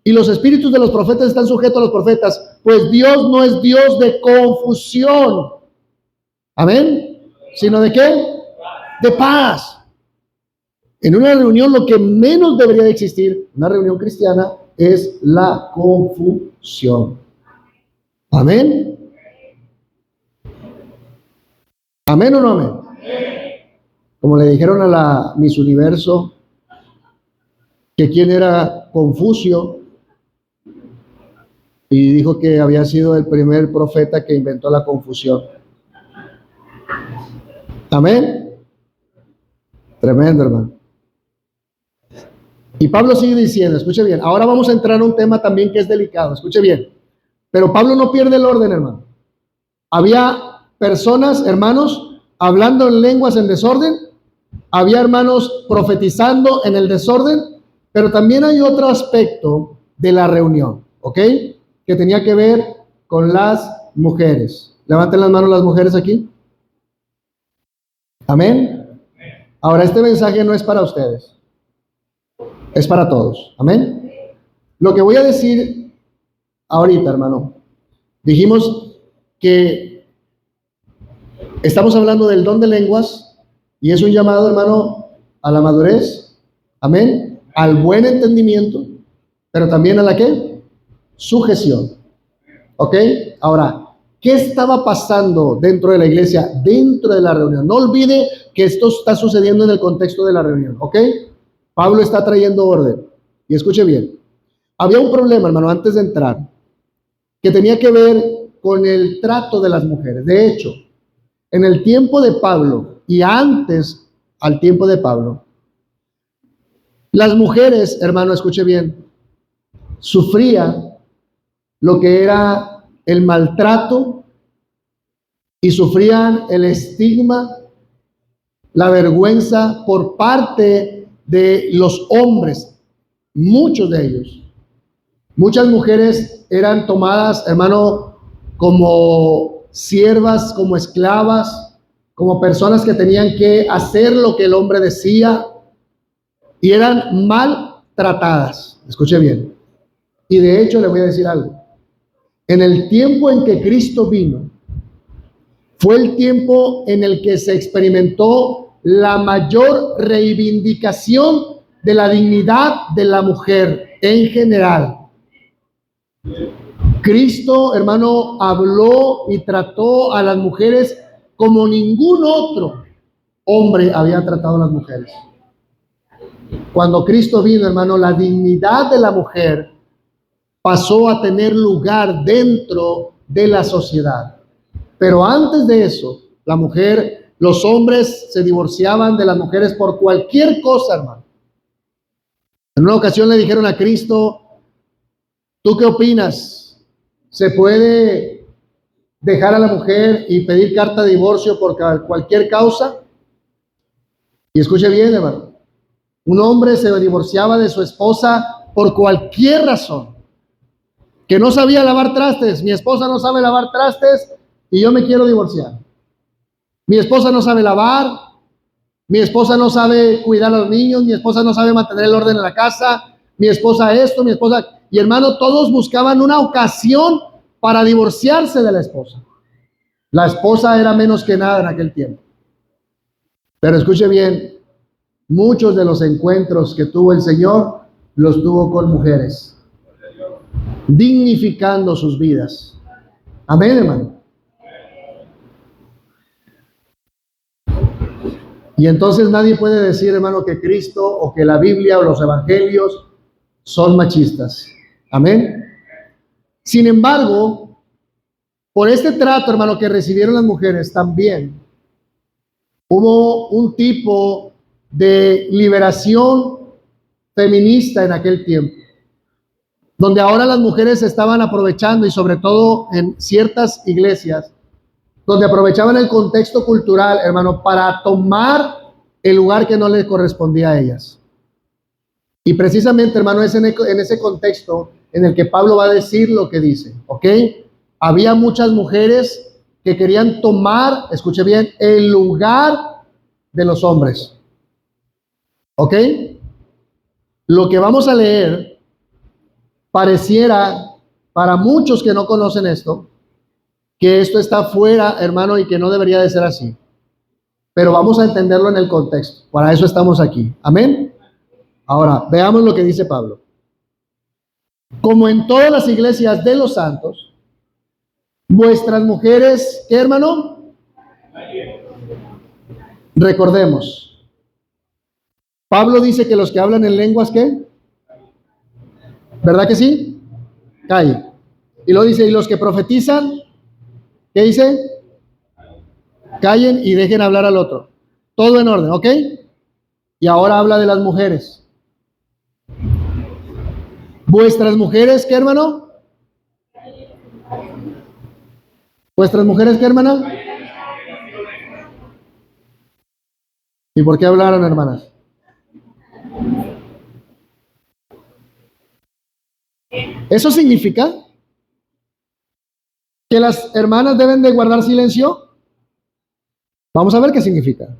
Y los espíritus de los profetas están sujetos a los profetas, pues Dios no es Dios de confusión. Amén. ¿Sino de qué? De paz. En una reunión lo que menos debería de existir, una reunión cristiana, es la confusión. Amén. ¿Amén o no amén? Como le dijeron a la Miss Universo, que quién era Confucio, y dijo que había sido el primer profeta que inventó la confusión. Amén. Tremendo, hermano. Y Pablo sigue diciendo, escuche bien, ahora vamos a entrar a un tema también que es delicado, escuche bien. Pero Pablo no pierde el orden, hermano. Había personas, hermanos, hablando en lenguas en desorden. Había hermanos profetizando en el desorden. Pero también hay otro aspecto de la reunión, ¿ok? Que tenía que ver con las mujeres. Levanten las manos las mujeres aquí. Amén. Ahora, este mensaje no es para ustedes. Es para todos. Amén. Lo que voy a decir ahorita, hermano. Dijimos que estamos hablando del don de lenguas y es un llamado, hermano, a la madurez. Amén. Al buen entendimiento, pero también a la ¿qué? Sujeción. ¿Ok? Ahora, ¿qué estaba pasando dentro de la iglesia, dentro de la reunión? No olvide que esto está sucediendo en el contexto de la reunión. ¿Ok? Pablo está trayendo orden. Y escuche bien. Había un problema, hermano, antes de entrar, que tenía que ver con el trato de las mujeres. De hecho, en el tiempo de Pablo y antes al tiempo de Pablo, las mujeres, hermano, escuche bien, sufrían lo que era el maltrato y sufrían el estigma, la vergüenza por parte de los hombres, muchos de ellos. Muchas mujeres eran tomadas, hermano, como siervas, como esclavas, como personas que tenían que hacer lo que el hombre decía y eran mal tratadas. Escuche bien. Y de hecho le voy a decir algo. En el tiempo en que Cristo vino, fue el tiempo en el que se experimentó la mayor reivindicación de la dignidad de la mujer en general. Cristo, hermano, habló y trató a las mujeres como ningún otro hombre había tratado a las mujeres. Cuando Cristo vino, hermano, la dignidad de la mujer pasó a tener lugar dentro de la sociedad. Pero antes de eso, la mujer, los hombres se divorciaban de las mujeres por cualquier cosa, hermano. En una ocasión le dijeron a Cristo, ¿tú qué opinas? ¿Se puede dejar a la mujer y pedir carta de divorcio por cualquier causa? Y escuche bien, hermano. Un hombre se divorciaba de su esposa por cualquier razón. Que no sabía lavar trastes. Mi esposa no sabe lavar trastes y yo me quiero divorciar. Mi esposa no sabe lavar. Mi esposa no sabe cuidar a los niños. Mi esposa no sabe mantener el orden en la casa. Mi esposa esto, mi esposa... Y hermano, todos buscaban una ocasión para divorciarse de la esposa. La esposa era menos que nada en aquel tiempo. Pero escuche bien, muchos de los encuentros que tuvo el Señor los tuvo con mujeres, dignificando sus vidas. Amén, hermano. Y entonces nadie puede decir, hermano, que Cristo o que la Biblia o los evangelios son machistas. Amén. Sin embargo, por este trato, hermano, que recibieron las mujeres, también hubo un tipo de liberación feminista en aquel tiempo, donde ahora las mujeres estaban aprovechando, y sobre todo en ciertas iglesias, donde aprovechaban el contexto cultural, hermano, para tomar el lugar que no les correspondía a ellas. Y precisamente, hermano, es en ese contexto en el que Pablo va a decir lo que dice, ¿ok? Había muchas mujeres que querían tomar, escuche bien, el lugar de los hombres, ¿ok? Lo que vamos a leer pareciera, para muchos que no conocen esto, que esto está fuera, hermano, y que no debería de ser así. Pero vamos a entenderlo en el contexto. Para eso estamos aquí. Amén. Ahora, veamos lo que dice Pablo. Como en todas las iglesias de los santos, vuestras mujeres, ¿qué, hermano? Recordemos. Pablo dice que los que hablan en lenguas, ¿qué? ¿Verdad que sí? Callen. Y luego dice, y los que profetizan, ¿qué dice? Callen y dejen hablar al otro. Todo en orden, ¿ok? Y ahora habla de las mujeres. Vuestras mujeres, ¿qué, hermano? Vuestras mujeres, ¿qué, hermana? ¿Y por qué hablaron, hermanas? ¿Eso significa que las hermanas deben de guardar silencio? Vamos a ver qué significa.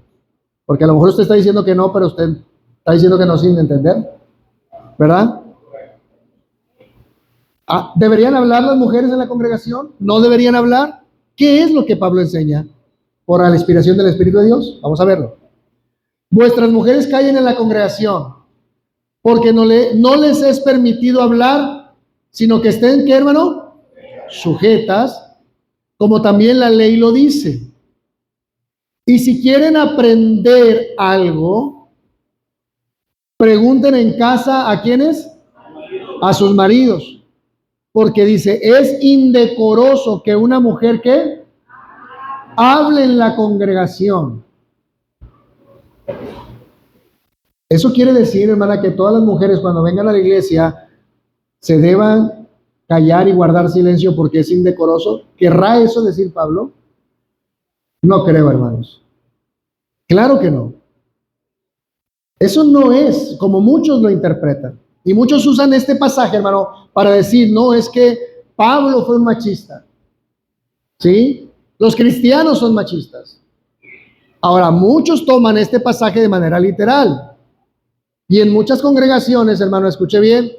Porque a lo mejor usted está diciendo que no, pero usted está diciendo que no sin entender. ¿Verdad? ¿Deberían hablar las mujeres en la congregación? ¿No deberían hablar? ¿Qué es lo que Pablo enseña? Por la inspiración del Espíritu de Dios. Vamos a verlo. Vuestras mujeres callen en la congregación, porque no les es permitido hablar, sino que estén, ¿qué, hermano? Sujetas, como también la ley lo dice. Y si quieren aprender algo, pregunten en casa ¿a quiénes? A sus maridos. Porque dice, es indecoroso que una mujer que hable en la congregación. Eso quiere decir, hermana, que todas las mujeres cuando vengan a la iglesia se deban callar y guardar silencio porque es indecoroso. ¿Querrá eso decir Pablo? No creo, hermanos. Claro que no. Eso no es como muchos lo interpretan. Y muchos usan este pasaje, hermano, para decir, no, es que Pablo fue un machista. ¿Sí? Los cristianos son machistas. Ahora, muchos toman este pasaje de manera literal. Y en muchas congregaciones, hermano, escuche bien,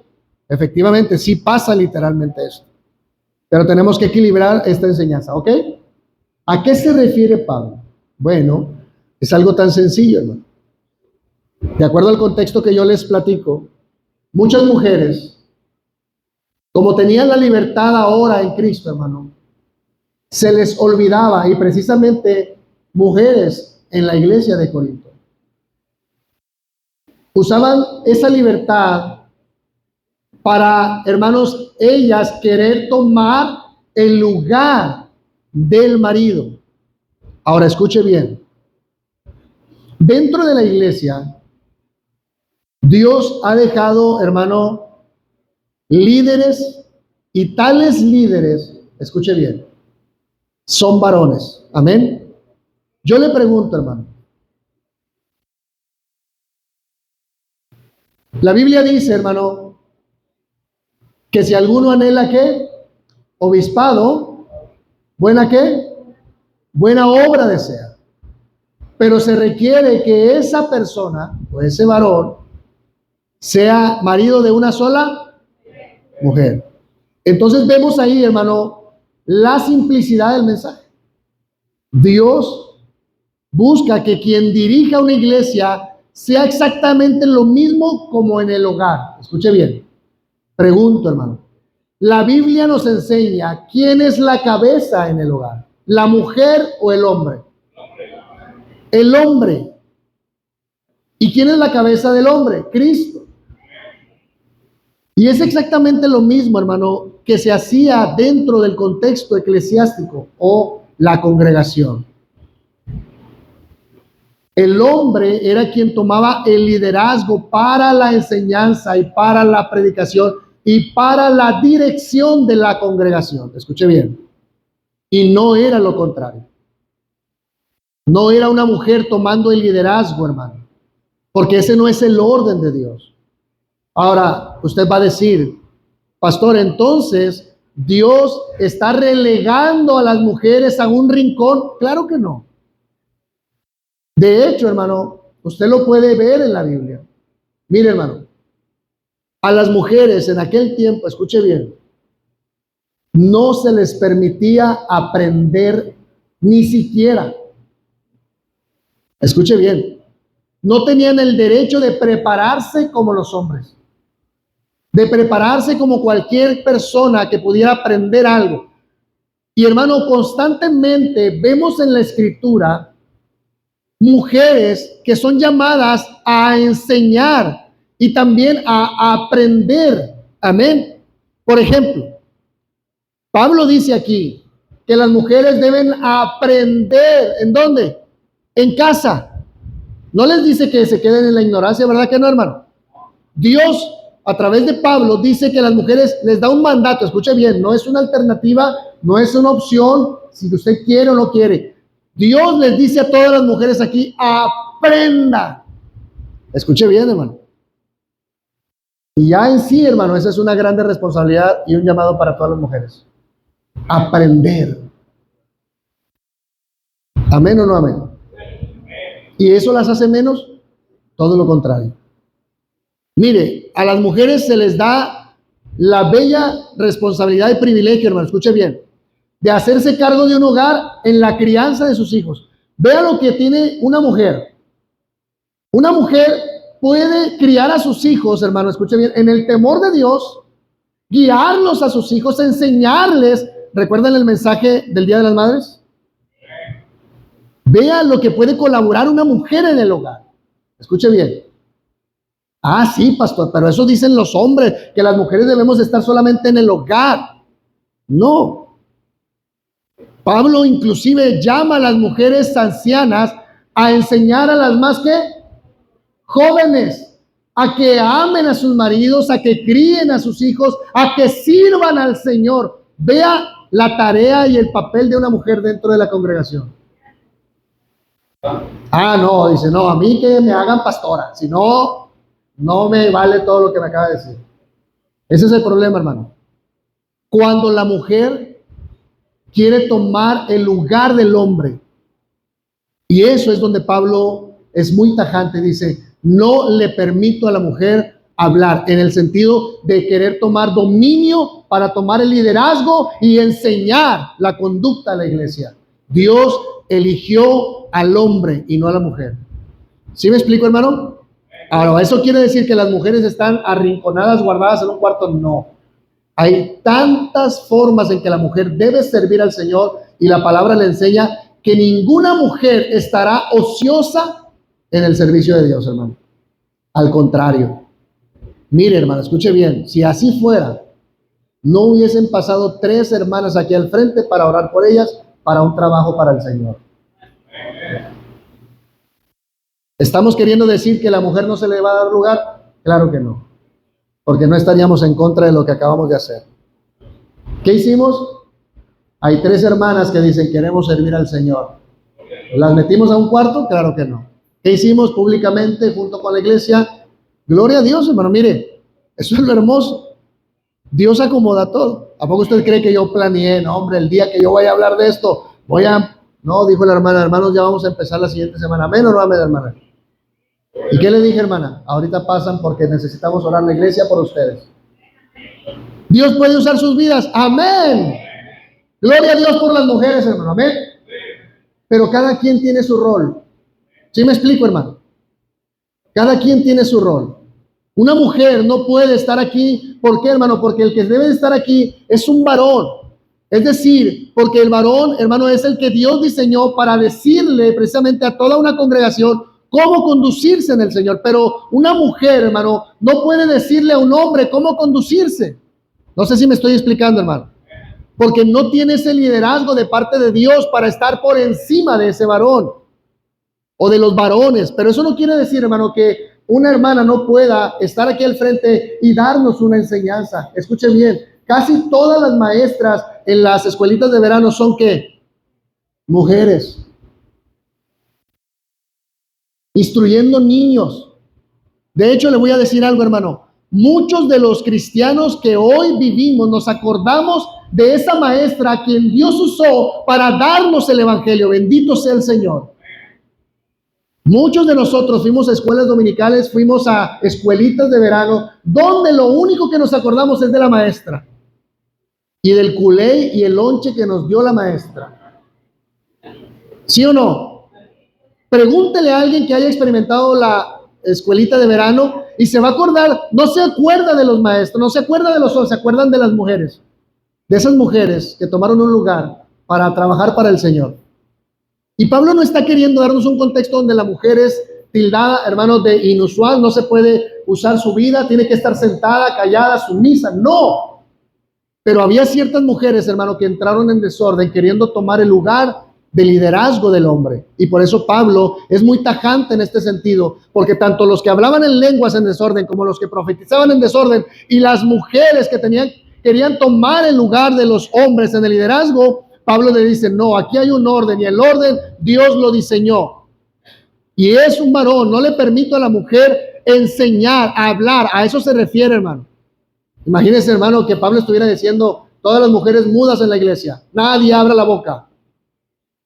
efectivamente sí pasa literalmente esto. Pero tenemos que equilibrar esta enseñanza, ¿ok? ¿A qué se refiere Pablo? Bueno, es algo tan sencillo, hermano. De acuerdo al contexto que yo les platico, muchas mujeres, como tenían la libertad ahora en Cristo, hermano, se les olvidaba, y precisamente mujeres en la iglesia de Corinto, usaban esa libertad para, hermanos, ellas querer tomar el lugar del marido. Ahora escuche bien. Dentro de la iglesia, Dios ha dejado, hermano, líderes, y tales líderes, escuche bien, son varones. Amén. Yo le pregunto, hermano. La Biblia dice, hermano, que si alguno anhela ¿qué? Obispado, ¿buena qué? Buena obra desea. Pero se requiere que esa persona o ese varón sea marido de una sola mujer. Entonces vemos ahí, hermano, la simplicidad del mensaje. Dios busca que quien dirija una iglesia sea exactamente lo mismo como en el hogar. Escuche bien. Pregunto, hermano. La Biblia nos enseña quién es la cabeza en el hogar. ¿La mujer o el hombre? El hombre. ¿Y quién es la cabeza del hombre? Cristo. Y es exactamente lo mismo, hermano, que se hacía dentro del contexto eclesiástico o la congregación. El hombre era quien tomaba el liderazgo para la enseñanza y para la predicación y para la dirección de la congregación. Escuche bien. Y no era lo contrario. No era una mujer tomando el liderazgo, hermano, porque ese no es el orden de Dios. Ahora, usted va a decir, pastor, entonces, ¿Dios está relegando a las mujeres a un rincón? Claro que no. De hecho, hermano, usted lo puede ver en la Biblia. Mire, hermano, a las mujeres en aquel tiempo, escuche bien, no se les permitía aprender ni siquiera. Escuche bien, no tenían el derecho de prepararse como los hombres, de prepararse como cualquier persona que pudiera aprender algo. Y hermano, constantemente vemos en la Escritura mujeres que son llamadas a enseñar y también a aprender. Amén. Por ejemplo, Pablo dice aquí que las mujeres deben aprender. ¿En dónde? En casa. No les dice que se queden en la ignorancia, ¿verdad que no, hermano? Dios, a través de Pablo, dice que a las mujeres les da un mandato. Escuche bien, no es una alternativa, no es una opción, si usted quiere o no quiere. Dios les dice a todas las mujeres aquí, aprenda. Escuche bien, hermano. Y ya en sí, hermano, esa es una grande responsabilidad y un llamado para todas las mujeres. Aprender. ¿Amén o no amén? ¿Y eso las hace menos? Todo lo contrario. Mire, a las mujeres se les da la bella responsabilidad y privilegio, hermano, escuche bien, de hacerse cargo de un hogar en la crianza de sus hijos. Vea lo que tiene una mujer. Una mujer puede criar a sus hijos, hermano, escuche bien, en el temor de Dios, guiarlos a sus hijos, enseñarles. ¿Recuerdan el mensaje del Día de las Madres? Vea lo que puede colaborar una mujer en el hogar. Escuche bien. Ah, sí, pastor, pero eso dicen los hombres, que las mujeres debemos estar solamente en el hogar. No. Pablo inclusive llama a las mujeres ancianas a enseñar a las más que jóvenes, a que amen a sus maridos, a que críen a sus hijos, a que sirvan al Señor. Vea la tarea y el papel de una mujer dentro de la congregación. Ah, no, dice, no, a mí que me hagan pastora, si no, no me vale todo lo que me acaba de decir. Ese es el problema, hermano. Cuando la mujer quiere tomar el lugar del hombre, y eso es donde Pablo es muy tajante, dice, no le permito a la mujer hablar, en el sentido de querer tomar dominio para tomar el liderazgo y enseñar la conducta de la iglesia. Dios eligió al hombre y no a la mujer. ¿Sí me explico, hermano? Ahora, ¿eso quiere decir que las mujeres están arrinconadas, guardadas en un cuarto? No. Hay tantas formas en que la mujer debe servir al Señor y la palabra le enseña que ninguna mujer estará ociosa en el servicio de Dios, hermano. Al contrario. Mire, hermano, escuche bien. Si así fuera, no hubiesen pasado 3 hermanas aquí al frente para orar por ellas para un trabajo para el Señor. ¿Estamos queriendo decir que a la mujer no se le va a dar lugar? Claro que no, porque no estaríamos en contra de lo que acabamos de hacer. ¿Qué hicimos? Hay 3 hermanas que dicen queremos servir al Señor. ¿Las metimos a un cuarto? Claro que no. ¿Qué hicimos públicamente junto con la iglesia? Gloria a Dios, hermano. Mire, eso es lo hermoso. Dios acomoda todo. ¿A poco usted cree que yo planeé? No, hombre, el día que yo vaya a hablar de esto, No, dijo la hermana, hermanos, ya vamos a empezar la siguiente semana. ¿Amén o no amén, hermana? ¿Y qué le dije, hermana? Ahorita pasan porque necesitamos orar la iglesia por ustedes. Dios puede usar sus vidas. Amén. Gloria a Dios por las mujeres, hermano. Amén. Pero cada quien tiene su rol. ¿Sí me explico, hermano? Cada quien tiene su rol. Una mujer no puede estar aquí. ¿Por qué, hermano? Porque el que debe estar aquí es un varón. Es decir, porque el varón, hermano, es el que Dios diseñó para decirle precisamente a toda una congregación cómo conducirse en el Señor. Pero una mujer, hermano, no puede decirle a un hombre cómo conducirse. No sé si me estoy explicando, hermano. Porque no tiene ese liderazgo de parte de Dios para estar por encima de ese varón o de los varones. Pero eso no quiere decir, hermano, que una hermana no pueda estar aquí al frente y darnos una enseñanza. Escuchen bien, casi todas las maestras en las escuelitas de verano son ¿qué? Mujeres. Instruyendo niños. De hecho, le voy a decir algo, hermano. muchos de los cristianos que hoy vivimos nos acordamos de esa maestra a quien Dios usó para darnos el evangelio. Bendito sea el Señor. Muchos de nosotros fuimos a escuelas dominicales, fuimos a escuelitas de verano, donde lo único que nos acordamos es de la maestra y del culé y el lonche que nos dio la maestra. ¿Sí o no? Pregúntele a alguien que haya experimentado la escuelita de verano y se va a acordar, no se acuerda de los maestros, no se acuerda de los hombres, se acuerdan de las mujeres, de esas mujeres que tomaron un lugar para trabajar para el Señor. Y Pablo no está queriendo darnos un contexto donde la mujer es tildada, hermanos, de inusual, no se puede usar su vida, tiene que estar sentada, callada, sumisa. No. Pero había ciertas mujeres, hermano, que entraron en desorden queriendo tomar el lugar de liderazgo del hombre. Y por eso Pablo es muy tajante en este sentido, porque tanto los que hablaban en lenguas en desorden como los que profetizaban en desorden y las mujeres que querían tomar el lugar de los hombres en el liderazgo, Pablo le dice, no, aquí hay un orden y el orden Dios lo diseñó. Y es un varón, no le permito a la mujer enseñar, a hablar, a eso se refiere, hermano. Imagínense, hermano, que Pablo estuviera diciendo, todas las mujeres mudas en la iglesia, nadie abra la boca.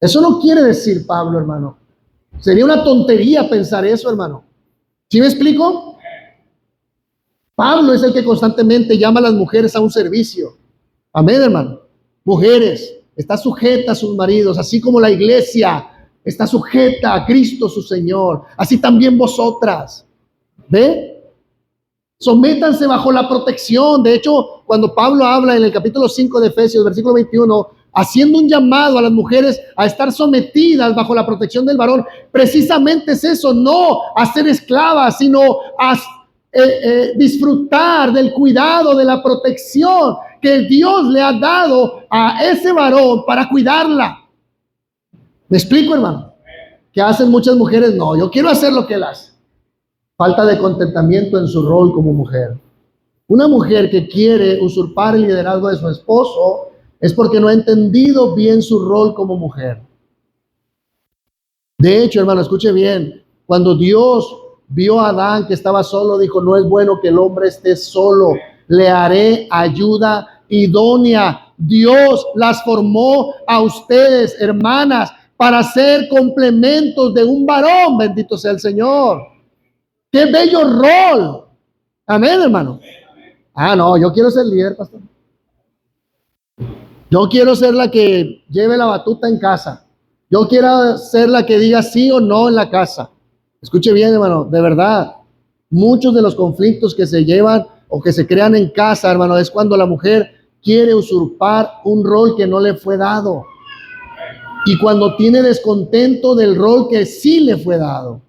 Eso no quiere decir Pablo, hermano. Sería una tontería pensar eso, hermano. ¿Sí me explico? Pablo es el que constantemente llama a las mujeres a un servicio. Amén, hermano. Mujeres, está sujeta a sus maridos, así como la iglesia está sujeta a Cristo su Señor, así también vosotras. ¿Ve? Sométanse bajo la protección. De hecho, cuando Pablo habla en el capítulo 5 de Efesios, versículo 21, haciendo un llamado a las mujeres a estar sometidas bajo la protección del varón, precisamente es eso, no a ser esclavas, sino a disfrutar del cuidado, de la protección que Dios le ha dado a ese varón para cuidarla. ¿Me explico, hermano? ¿Qué hacen muchas mujeres? No, yo quiero hacer lo que él hace. Falta de contentamiento en su rol como mujer. Una mujer que quiere usurpar el liderazgo de su esposo es porque no ha entendido bien su rol como mujer. De hecho, hermano, escuche bien, cuando Dios vio a Adán que estaba solo, dijo, no es bueno que el hombre esté solo, le haré ayuda idónea. Dios las formó a ustedes, hermanas, para ser complementos de un varón, bendito sea el Señor. ¡Qué bello rol! Amén, hermano. Ah, no, yo quiero ser líder, pastor. Yo quiero ser la que lleve la batuta en casa. Yo quiero ser la que diga sí o no en la casa. Escuche bien, hermano, de verdad. Muchos de los conflictos que se llevan o que se crean en casa, hermano, es cuando la mujer quiere usurpar un rol que no le fue dado. Y cuando tiene descontento del rol que sí le fue dado.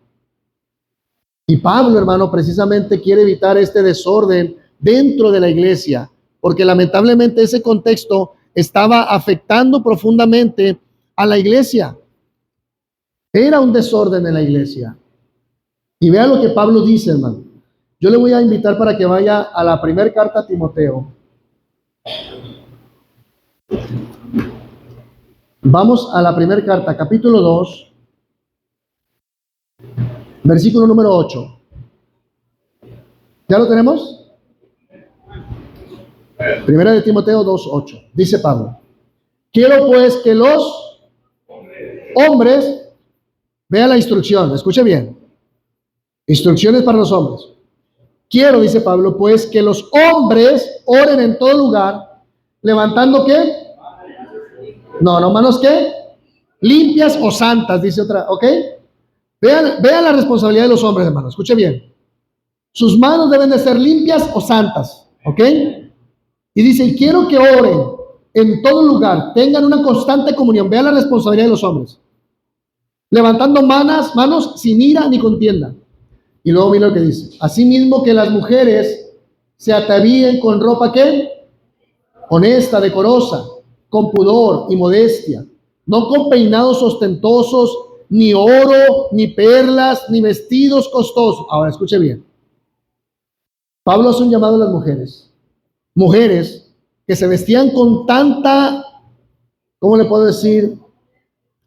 Y Pablo, hermano, precisamente quiere evitar este desorden dentro de la iglesia, porque lamentablemente ese contexto estaba afectando profundamente a la iglesia. Era un desorden en la iglesia. Y vea lo que Pablo dice, hermano. Yo le voy a invitar para que vaya a la primera carta a Timoteo. Vamos a la primera carta, capítulo 2, versículo número 8. ¿Ya lo tenemos? Primera de Timoteo 2:8. Dice Pablo: quiero pues que los hombres, vea la instrucción, escuche bien. Instrucciones para los hombres. Quiero, dice Pablo, pues que los hombres oren en todo lugar, levantando ¿qué? No, manos ¿qué? Limpias o santas, dice otra, ¿ok? Vean la responsabilidad de los hombres, hermanos, escuche bien. Sus manos deben de ser limpias o santas, ¿ok? Y dice, y quiero que oren en todo lugar, tengan una constante comunión. Vean la responsabilidad de los hombres. Levantando manos sin ira ni contienda. Y luego mira lo que dice. Asimismo que las mujeres se atavíen con ropa ¿qué? Honesta, decorosa, con pudor y modestia, no con peinados ostentosos, ni oro, ni perlas, ni vestidos costosos. Ahora escuche bien. Pablo hace un llamado a las mujeres. Mujeres que se vestían con tanta, ¿cómo le puedo decir?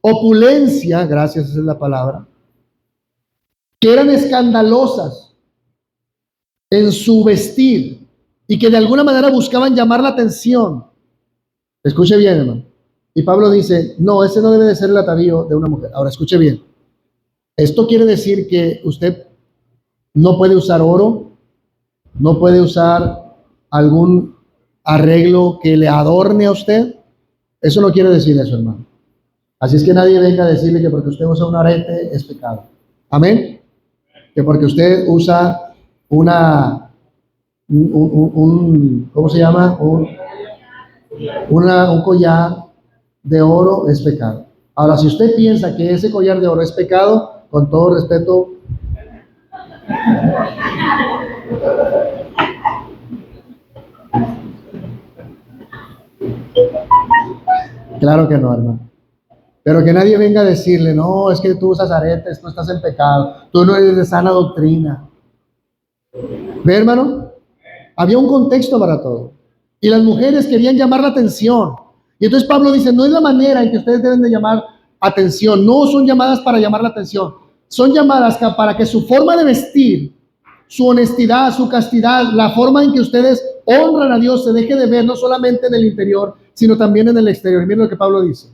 Opulencia, gracias, esa es la palabra, que eran escandalosas. en su vestir y que de alguna manera buscaban llamar la atención. Escuche bien, hermano. Y Pablo dice, no, ese no debe de ser el atavío de una mujer. Ahora, escuche bien. Esto quiere decir que usted no puede usar oro, no puede usar algún arreglo que le adorne a usted. Eso no quiere decir eso, hermano. Así es que nadie venga a decirle que porque usted usa un arete es pecado. Amén. Que porque usted usa ¿cómo se llama? Un collar de oro es pecado. Ahora, si usted piensa que ese collar de oro es pecado, con todo respeto, claro que no, hermano. Pero que nadie venga a decirle, no, es que tú usas aretes, tú estás en pecado, tú no eres de sana doctrina. ¿Ve, hermano? Había un contexto para todo. Y las mujeres querían llamar la atención. Y entonces Pablo dice, no es la manera en que ustedes deben de llamar atención. No son llamadas para llamar la atención. Son llamadas para que su forma de vestir, su honestidad, su castidad, la forma en que ustedes honran a Dios se deje de ver no solamente en el interior, sino también en el exterior. Miren lo que Pablo dice.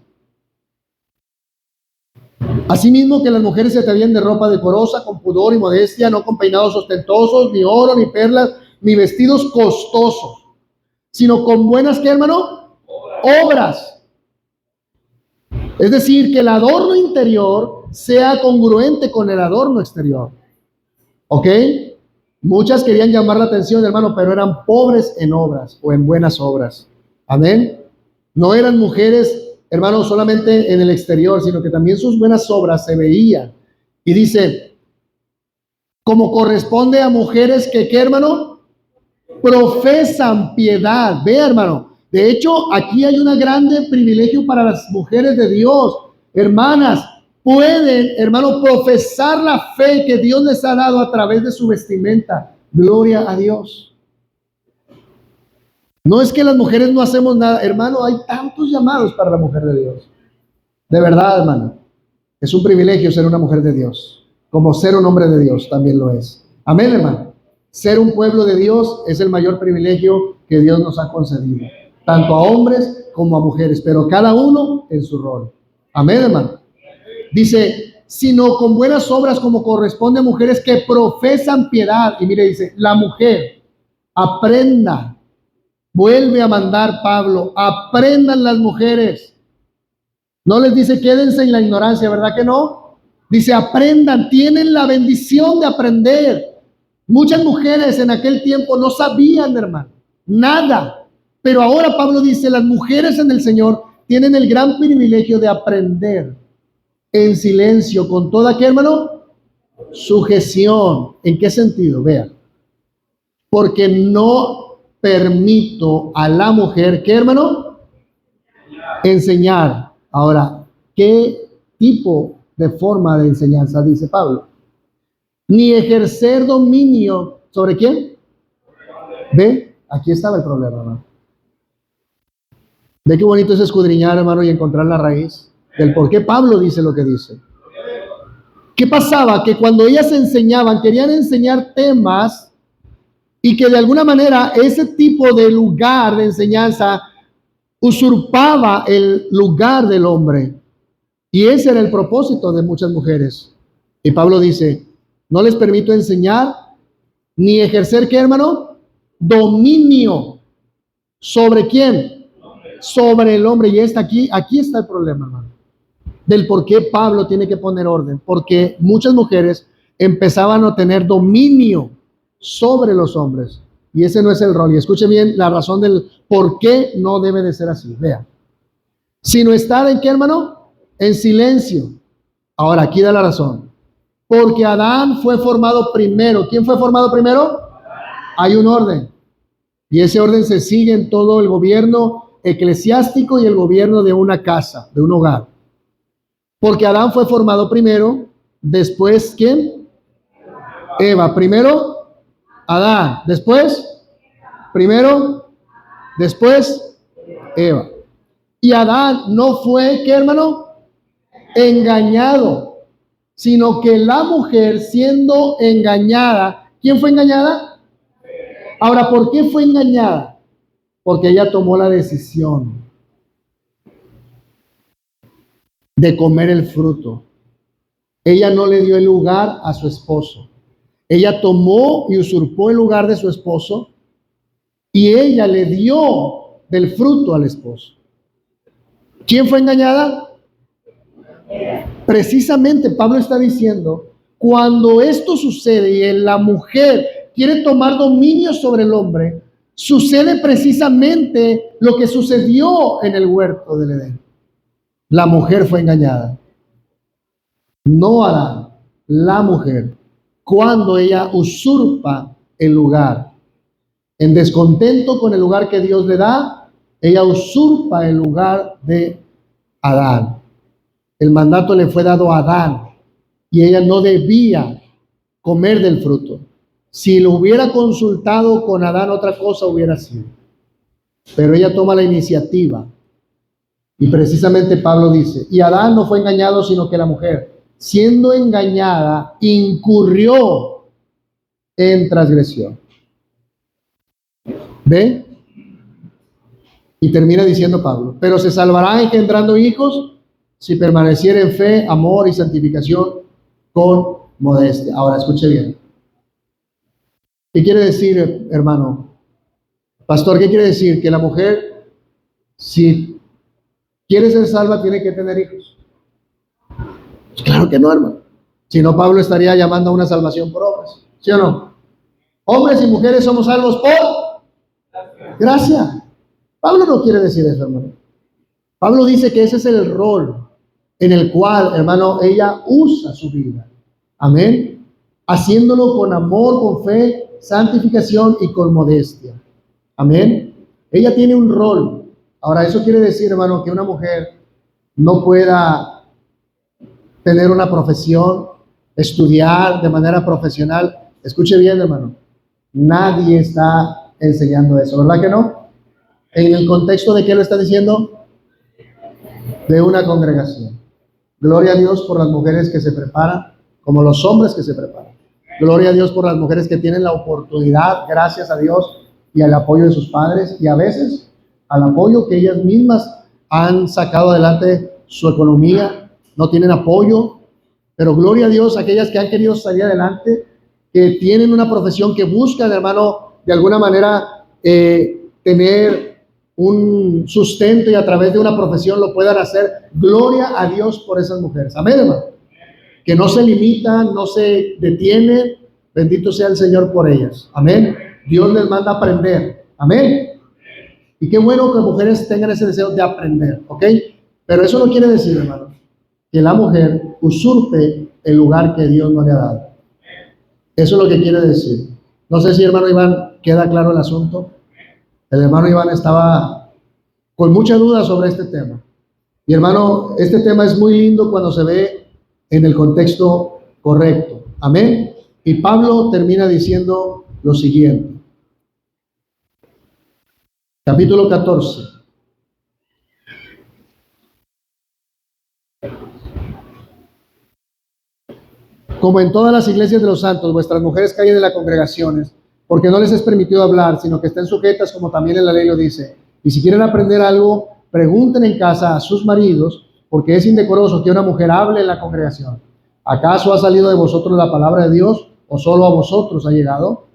Asimismo que las mujeres se atavían de ropa decorosa, con pudor y modestia, no con peinados ostentosos, ni oro, ni perlas, ni vestidos costosos, sino con buenas, ¿qué, hermano? Obras. Es decir, que el adorno interior sea congruente con el adorno exterior. ¿Ok? Muchas querían llamar la atención, hermano, pero eran pobres en obras o en buenas obras. Amén. No eran mujeres, hermano, solamente en el exterior, sino que también sus buenas obras se veían. Y dice, como corresponde a mujeres que, ¿qué, hermano? Profesan piedad. Ve, hermano. De hecho, aquí hay un grande privilegio para las mujeres de Dios. Hermanas, pueden, hermano, profesar la fe que Dios les ha dado a través de su vestimenta. Gloria a Dios. No es que las mujeres no hacemos nada, hermano, hay tantos llamados para la mujer de Dios. De verdad, hermano, es un privilegio ser una mujer de Dios, como ser un hombre de Dios también lo es. Amén, hermano. Ser un pueblo de Dios es el mayor privilegio que Dios nos ha concedido, tanto a hombres como a mujeres, pero cada uno en su rol. Amén, hermano. Dice, sino con buenas obras como corresponde a mujeres que profesan piedad. Y mire, dice, la mujer aprenda. Vuelve a mandar Pablo, aprendan las mujeres. No les dice quédense en la ignorancia, ¿verdad que no? Dice aprendan, tienen la bendición de aprender. Muchas mujeres en aquel tiempo no sabían, hermano, nada. Pero ahora Pablo dice, las mujeres en el Señor tienen el gran privilegio de aprender en silencio, con toda, ¿qué, hermano? Sujeción. ¿En qué sentido? Vean. Porque no permito a la mujer, ¿qué, hermano? Enseñar. Ahora, ¿qué tipo de forma de enseñanza dice Pablo? Ni ejercer dominio sobre quién. ¿Ve? Aquí estaba el problema, hermano. ¿Ve qué bonito es escudriñar, hermano, y encontrar la raíz del por qué Pablo dice lo que dice? ¿Qué pasaba? Que cuando ellas enseñaban, querían enseñar temas y que de alguna manera ese tipo de lugar de enseñanza usurpaba el lugar del hombre. Y ese era el propósito de muchas mujeres. Y Pablo dice, no les permito enseñar ni ejercer, ¿qué, hermano? Dominio. ¿Sobre quién? Sobre el hombre. Y aquí está el problema, hermano, del por qué Pablo tiene que poner orden. Porque muchas mujeres empezaban a tener dominio sobre los hombres. Y ese no es el rol. Y escuche bien la razón del por qué no debe de ser así. Vean. Sino estar en qué, hermano? En silencio. Ahora, aquí da la razón. Porque Adán fue formado primero. ¿Quién fue formado primero? Hay un orden. Y ese orden se sigue en todo el gobierno eclesiástico y el gobierno de una casa, de un hogar. Porque Adán fue formado primero. Después, ¿quién? Eva. Primero Adán, después, primero, después, Eva. Y Adán no fue, ¿qué, hermano? Engañado, sino que la mujer siendo engañada, ¿quién fue engañada? Ahora, ¿por qué fue engañada? Porque ella tomó la decisión de comer el fruto. Ella no le dio el lugar a su esposo. Ella tomó y usurpó el lugar de su esposo y ella le dio del fruto al esposo. ¿Quién fue engañada? Precisamente Pablo está diciendo, cuando esto sucede y la mujer quiere tomar dominio sobre el hombre, sucede precisamente lo que sucedió en el huerto del Edén. La mujer fue engañada. No Adán, la mujer. Cuando ella usurpa el lugar, en descontento con el lugar que Dios le da, ella usurpa el lugar de Adán. El mandato le fue dado a Adán y ella no debía comer del fruto. Si lo hubiera consultado con Adán, otra cosa hubiera sido. Pero ella toma la iniciativa. Y precisamente Pablo dice, y Adán no fue engañado, sino que la mujer, siendo engañada, incurrió en transgresión. ¿Ve? Y termina diciendo Pablo, pero se salvará engendrando hijos si permaneciera en fe, amor y santificación con modestia. Ahora, escuche bien. ¿Qué quiere decir, hermano? Pastor, ¿qué quiere decir? Que la mujer, si quiere ser salva, tiene que tener hijos. Pues claro que no, hermano. Si no, Pablo estaría llamando a una salvación por obras. ¿Sí o no? Hombres y mujeres somos salvos por gracia. Pablo no quiere decir eso, hermano. Pablo dice que ese es el rol en el cual, hermano, ella usa su vida. Amén. Haciéndolo con amor, con fe, santificación y con modestia. Amén. Ella tiene un rol. Ahora, eso quiere decir, hermano, que una mujer no pueda tener una profesión, estudiar de manera profesional. Escuche bien, hermano. Nadie está enseñando eso, ¿verdad que no? ¿En el contexto de qué lo está diciendo? De una congregación. Gloria a Dios por las mujeres que se preparan, como los hombres que se preparan. Gloria a Dios por las mujeres que tienen la oportunidad, gracias a Dios, y al apoyo de sus padres, y a veces al apoyo que ellas mismas han sacado adelante su economía, no tienen apoyo, pero gloria a Dios, aquellas que han querido salir adelante, que tienen una profesión, que buscan, hermano, de alguna manera tener un sustento y a través de una profesión lo puedan hacer. Gloria a Dios por esas mujeres. Amén, hermano. Que no se limitan, no se detienen. Bendito sea el Señor por ellas. Amén. Dios les manda a aprender. Amén. Y qué bueno que mujeres tengan ese deseo de aprender. ¿Ok? Pero eso no quiere decir, hermano, que la mujer usurpe el lugar que Dios no le ha dado. Eso es lo que quiere decir. No sé si, hermano Iván, queda claro el asunto. El hermano Iván estaba con mucha duda sobre este tema. Y hermano, este tema es muy lindo cuando se ve en el contexto correcto. Amén. Y Pablo termina diciendo lo siguiente. Capítulo 14. Como en todas las iglesias de los santos, vuestras mujeres callen en las congregaciones, porque no les es permitido hablar, sino que estén sujetas, como también en la ley lo dice. Y si quieren aprender algo, pregunten en casa a sus maridos, porque es indecoroso que una mujer hable en la congregación. ¿Acaso ha salido de vosotros la palabra de Dios, o solo a vosotros ha llegado?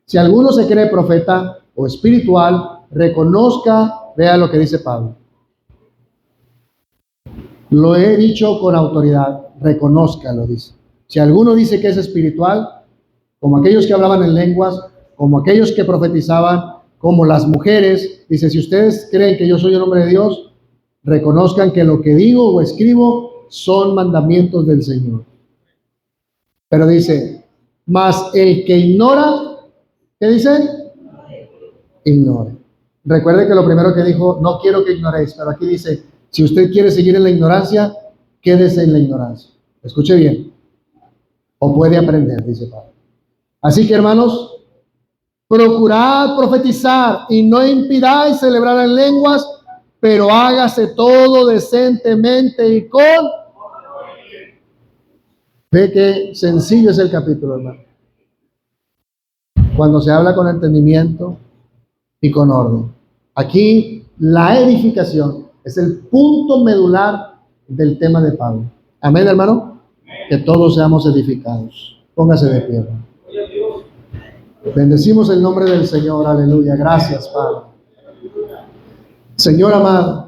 Si alguno se cree profeta o espiritual, reconozca, vea lo que dice Pablo. Lo he dicho con autoridad, reconozca, lo dice. Si alguno dice que es espiritual, como aquellos que hablaban en lenguas, como aquellos que profetizaban, como las mujeres, dice, si ustedes creen que yo soy un hombre de Dios, reconozcan que lo que digo o escribo son mandamientos del Señor. Pero dice, mas el que ignora, ¿qué dice? Ignore. Recuerde que lo primero que dijo, no quiero que ignoréis, pero aquí dice, si usted quiere seguir en la ignorancia, quédese en la ignorancia. Escuche bien. O puede aprender, dice Pablo. Así que, hermanos, procurad profetizar y no impidáis celebrar en lenguas, pero hágase todo decentemente y con... Ve que sencillo es el capítulo, hermano. cuando se habla con entendimiento y con orden. Aquí la edificación es el punto medular del tema de Pablo. Amén, hermano. Que todos seamos edificados. Póngase de pie. Bendecimos el nombre del Señor. Aleluya. Gracias, Padre. Señor amado,